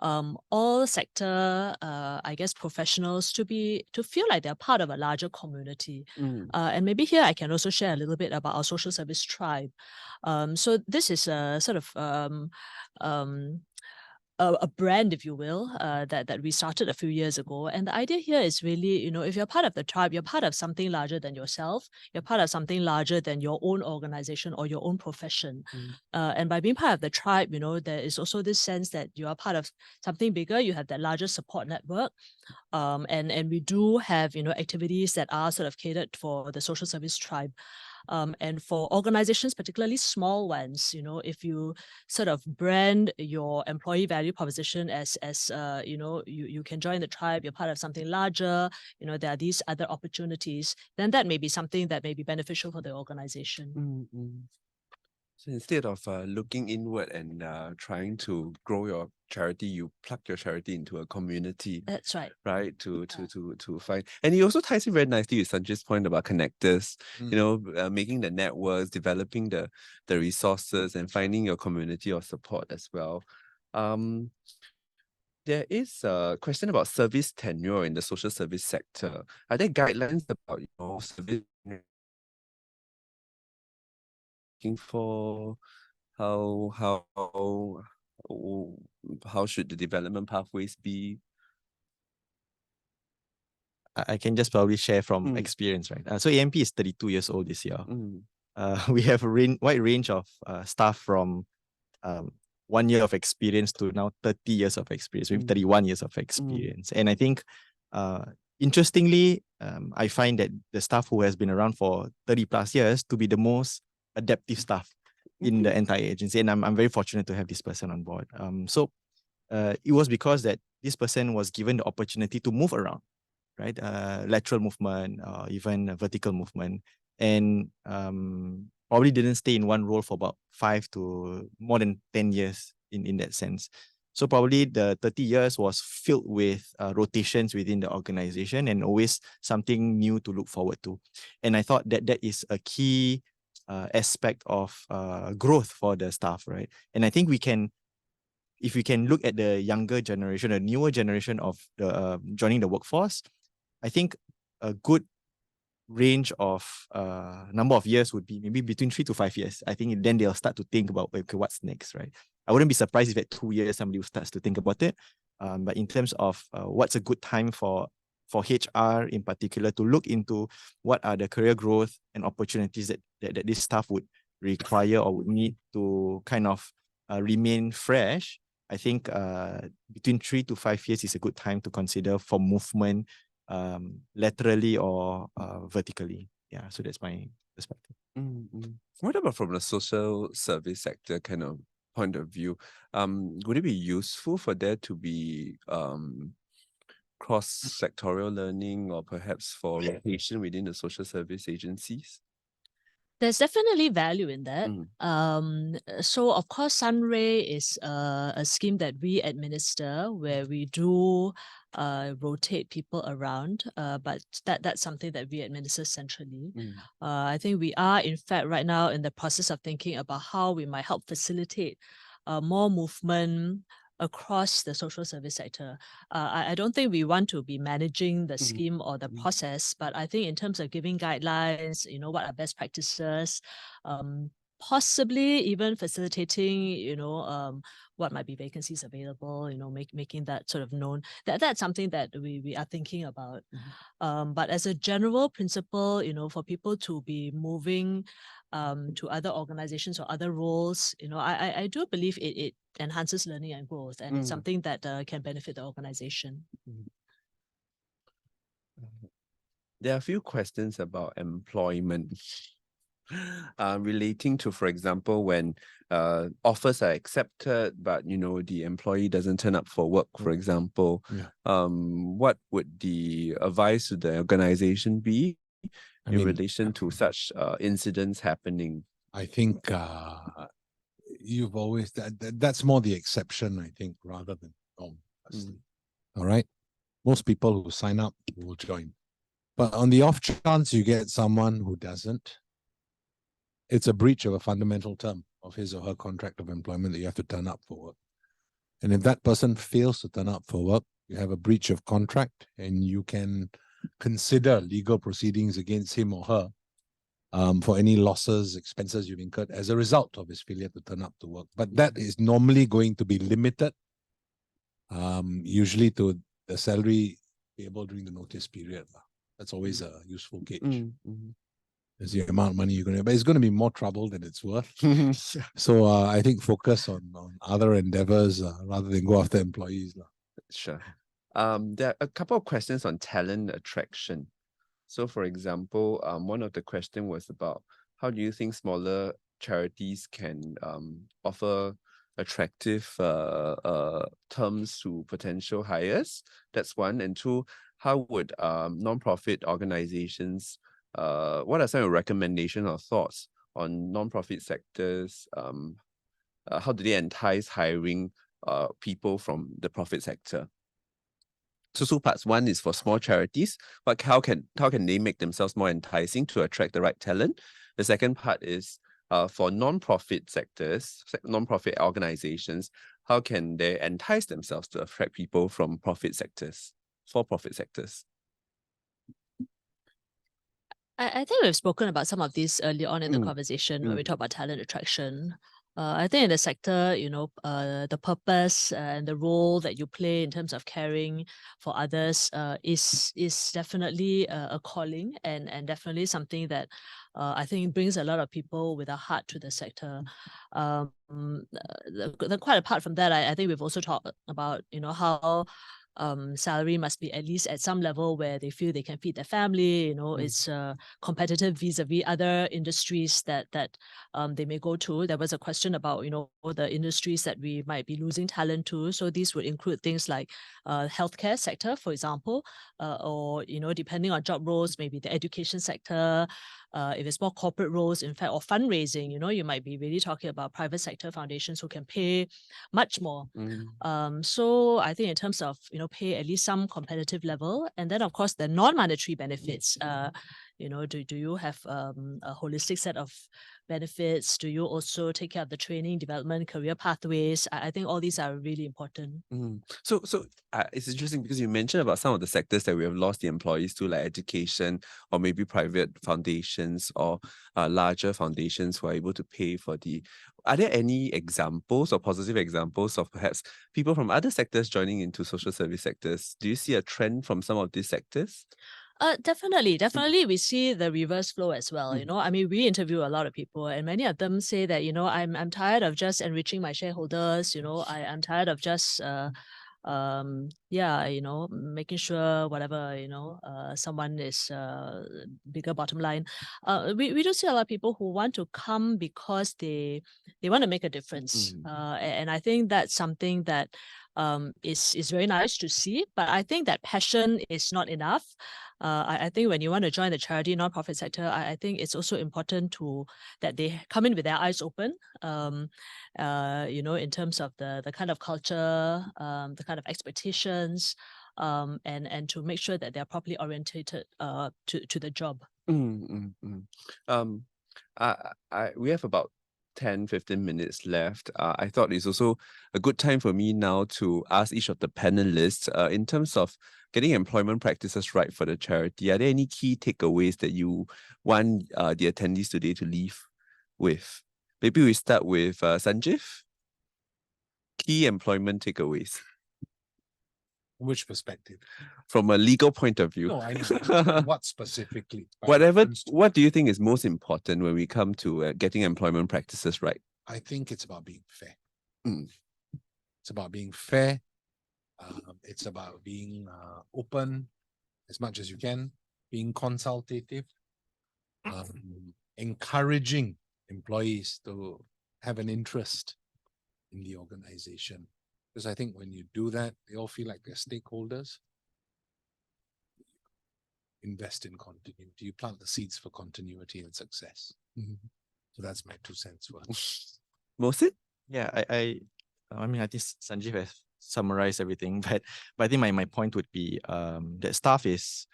all sector, I guess, professionals to feel like they're part of a larger community. And maybe here I can also share a little bit about our social service tribe. So this is a sort of a brand, if you will, that we started a few years ago. And the idea here is really, if you're part of the tribe, you're part of something larger than yourself. You're part of something larger than your own organization or your own profession. And by being part of the tribe, there is also this sense that you are part of something bigger. You have that larger support network. And we do have, activities that are sort of catered for the social service tribe. And for organizations, particularly small ones, if you sort of brand your employee value proposition as you can join the tribe, you're part of something larger, there are these other opportunities, then that may be something that may be beneficial for the organization. So instead of looking inward and trying to grow your charity, you plug your charity into a community. That's right. Right, to find. And it also ties in very nicely with Sanjiv's point about connectors, making the networks, developing the resources, and finding your community of support as well. There is a question about service tenure in the social service sector. Are there guidelines about service looking for how should the development pathways be? I can just probably share from experience, right? So AMP is 32 years old this year. We have a wide range of staff from 1 year of experience to now 30 years of experience, maybe 31 years of experience. And I think, interestingly, I find that the staff who has been around for 30 plus years to be the most adaptive staff in the entire agency. And I'm very fortunate to have this person on board. So it was because that this person was given the opportunity to move around, right? Lateral movement, even vertical movement, and probably didn't stay in one role for about 5 to more than 10 years in that sense. So probably the 30 years was filled with rotations within the organization and always something new to look forward to. And I thought that that is a key aspect of growth for the staff, right? And I think if we can look at the younger generation, a newer generation of joining the workforce, I think a good range of number of years would be maybe between 3 to 5 years. I think then they'll start to think about, okay, what's next, right? I wouldn't be surprised if at 2 years somebody starts to think about it. But in terms of what's a good time for HR in particular to look into what are the career growth and opportunities that this staff would require or would need to kind of remain fresh, I think between 3 to 5 years is a good time to consider for movement laterally or vertically. Yeah, so that's my perspective. What about from the social service sector kind of point of view? Would it be useful for there to be cross-sectorial learning or perhaps for rotation within the social service agencies? There's definitely value in that. So of course, Sunray is a scheme that we administer where we do rotate people around, but that's something that we administer centrally. I think we are, in fact, right now in the process of thinking about how we might help facilitate more movement across the social service sector. I don't think we want to be managing the scheme or the process, but I think in terms of giving guidelines, what are best practices, possibly even facilitating, what might be vacancies available, making that sort of known. That's something that we are thinking about. But as a general principle, for people to be moving to other organizations or other roles, I do believe it enhances learning and growth, and it's something that can benefit the organization. There are a few questions about employment relating to, for example, when offers are accepted, but the employee doesn't turn up for work, for example. What would the advice to the organization be in relation to such incidents happening? I think you've always that's more the exception, I think, rather than norm. All right, most people who sign up will join, but on the off chance you get someone who doesn't, it's a breach of a fundamental term of his or her contract of employment that you have to turn up for work. And if that person fails to turn up for work, you have a breach of contract, and you can consider legal proceedings against him or her for any losses, expenses you've incurred as a result of his failure to turn up to work. But that is normally going to be limited, usually to the salary payable during the notice period. That's always a useful gauge. There's the amount of money you're going to, but it's going to be more trouble than it's worth. So I think focus on other endeavors rather than go after employees. Sure. There are a couple of questions on talent attraction. So, for example, one of the questions was about how do you think smaller charities can offer attractive terms to potential hires? That's one. And two, how would non-profit organizations, what are some of your recommendations or thoughts on non-profit sectors? How do they entice hiring people from the profit sector? So two parts. One is for small charities, but how can they make themselves more enticing to attract the right talent? The second part is for non-profit sectors, non-profit organizations, how can they entice themselves to attract people from profit sectors, for profit sectors? I think we've spoken about some of these earlier on in the conversation when we talk about talent attraction. I think in the sector, the purpose and the role that you play in terms of caring for others is definitely a calling and definitely something that I think brings a lot of people with a heart to the sector. Quite apart from that, I think we've also talked about how salary must be at least at some level where they feel they can feed their family. It's competitive vis-a-vis other industries that they may go to. There was a question about the industries that we might be losing talent to. So these would include things like healthcare sector, for example, or depending on job roles, maybe the education sector. If it's more corporate roles, in fact, or fundraising, you might be really talking about private sector foundations who can pay much more. So I think in terms of pay at least some competitive level, and then of course the non-monetary benefits. Do you have a holistic set of benefits? Do you also take care of the training, development, career pathways? I think all these are really important. So it's interesting because you mentioned about some of the sectors that we have lost the employees to, like education or maybe private foundations or larger foundations who are able to pay for the. Are there any examples or positive examples of perhaps people from other sectors joining into social service sectors? Do you see a trend from some of these sectors? Definitely. We see the reverse flow as well. I mean, we interview a lot of people, and many of them say that I'm tired of just enriching my shareholders. I'm tired of just making sure whatever someone is bigger bottom line. We do see a lot of people who want to come because they want to make a difference, and I think that's something that is very nice to see. But I think that passion is not enough. I think when you want to join the charity non-profit sector, I think it's also important that they come in with their eyes open, in terms of the kind of culture, the kind of expectations, and to make sure that they're properly orientated to the job. We have about 10-15 minutes left. I thought it's also a good time for me now to ask each of the panelists in terms of getting employment practices right for the charity. Are there any key takeaways that you want the attendees today to leave with? Maybe we start with Sanjiv. Key employment takeaways. Which perspective? From a legal point of view. No, I know. What specifically? What do you think is most important when we come to getting employment practices right? I think it's about being fair. It's about being fair. It's about being open as much as you can, being consultative, encouraging employees to have an interest in the organization. Because I think when you do that, they all feel like they're stakeholders. Invest in continuity. You plant the seeds for continuity and success. So that's my 2 cents worth. Mohksin? Yeah, I mean, I think Sanjiv has summarized everything, but I think my point would be that staff is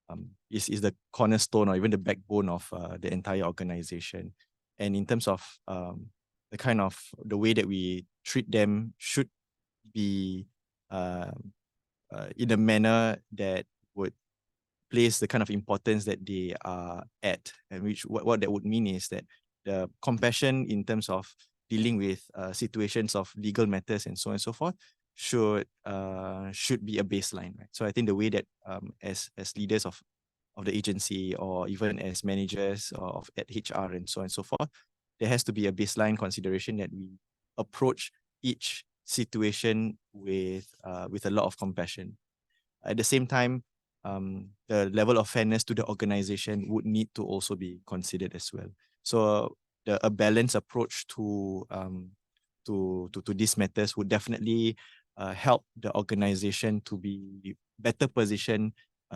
the cornerstone or even the backbone of the entire organization. And in terms of the way that we treat them should be in a manner that would place the kind of importance that they are at, and what that would mean is that the compassion in terms of dealing with situations of legal matters and so on and so forth should be a baseline, right? So I think the way that as leaders of the agency or even as managers at HR and so on and so forth, there has to be a baseline consideration that we approach each situation with a lot of compassion. At the same time, the level of fairness to the organization would need to also be considered as well. So a balanced approach to these matters would definitely help the organization to be better positioned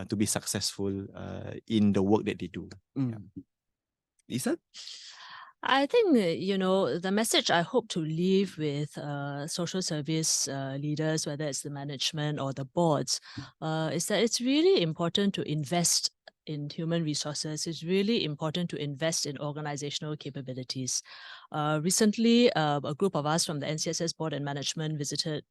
to be successful in the work that they do. Yeah. Lisa? I think, the message I hope to leave with social service leaders, whether it's the management or the boards, is that it's really important to invest in human resources. It's really important to invest in organizational capabilities. Recently, a group of us from the NCSS board and management visited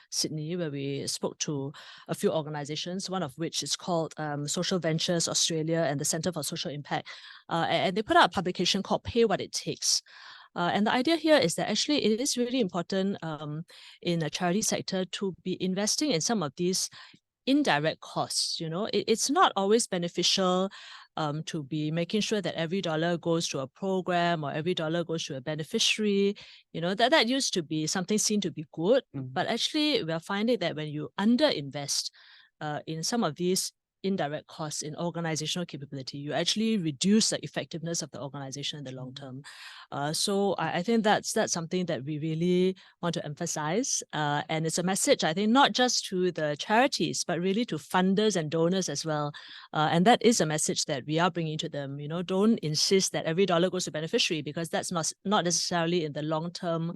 Sydney, where we spoke to a few organizations, one of which is called Social Ventures Australia and the Centre for Social Impact. And they put out a publication called Pay What It Takes. And the idea here is that actually it is really important in the charity sector to be investing in some of these indirect costs. It's not always beneficial to be making sure that every dollar goes to a program or every dollar goes to a beneficiary. That used to be something seen to be good, but actually we're finding that when you underinvest in some of these indirect costs in organizational capability, you actually reduce the effectiveness of the organization in the long term. So I think that's something that we really want to emphasize. And it's a message, I think, not just to the charities, but really to funders and donors as well. And that is a message that we are bringing to them. Don't insist that every dollar goes to beneficiary, because that's not necessarily in the long term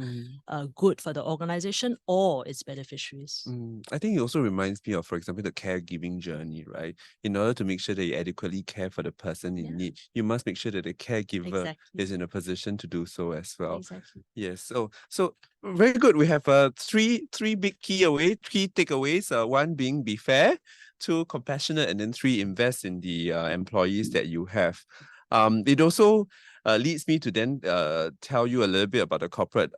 good for the organization or its beneficiaries. I think it also reminds me of, for example, the caregiving journey, right? In order to make sure that you adequately care for the person in need, you must make sure that the caregiver is in a position to do so as well. Exactly. Yes. So very good. We have three big key takeaways. One being be fair, 2 compassionate, and then 3 invest in the employees that you have. It also leads me to then tell you a little bit about the corporate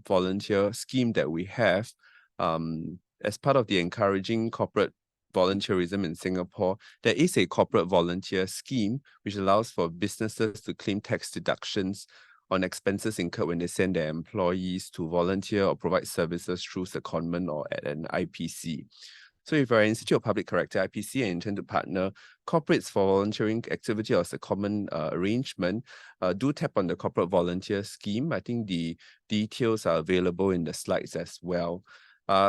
volunteer scheme that we have. As part of the encouraging corporate volunteerism in Singapore, there is a corporate volunteer scheme which allows for businesses to claim tax deductions on expenses incurred when they send their employees to volunteer or provide services through secondment or at an IPC. So if you're an Institute of Public Character, IPC, and intend to partner corporates for volunteering activity or as a common arrangement, do tap on the corporate volunteer scheme. I think the details are available in the slides as well.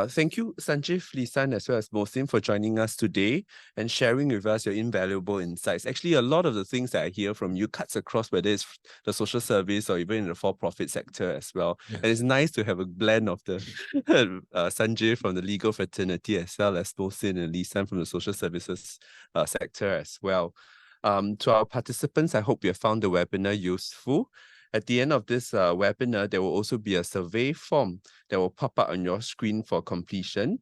Thank you, Sanjiv, Lisan, as well as Mohksin, for joining us today and sharing with us your invaluable insights. Actually, a lot of the things that I hear from you cuts across whether it's the social service or even in the for-profit sector as well. Yeah. And it's nice to have a blend of the Sanjiv from the legal fraternity as well as Mohksin and Lisan from the social services sector as well. To our participants, I hope you have found the webinar useful. At the end of this webinar, there will also be a survey form that will pop up on your screen for completion.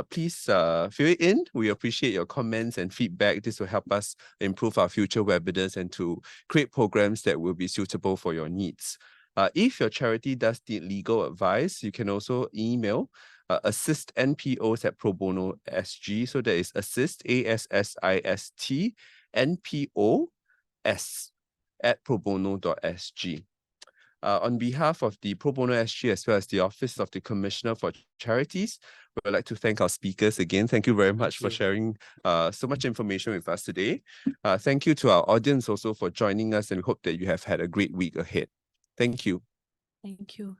Please fill it in. We appreciate your comments and feedback. This will help us improve our future webinars and to create programs that will be suitable for your needs. If your charity does need legal advice, you can also email assist NPOs at pro bono SG. So that is assist, ASSIST, NPOs at probono.sg. On behalf of the Pro Bono SG as well as the Office of the Commissioner for Charities, we would like to thank our speakers again. Thank you very much for sharing so much information with us today. Thank you to our audience also for joining us, and we hope that you have had a great week ahead. Thank you. Thank you.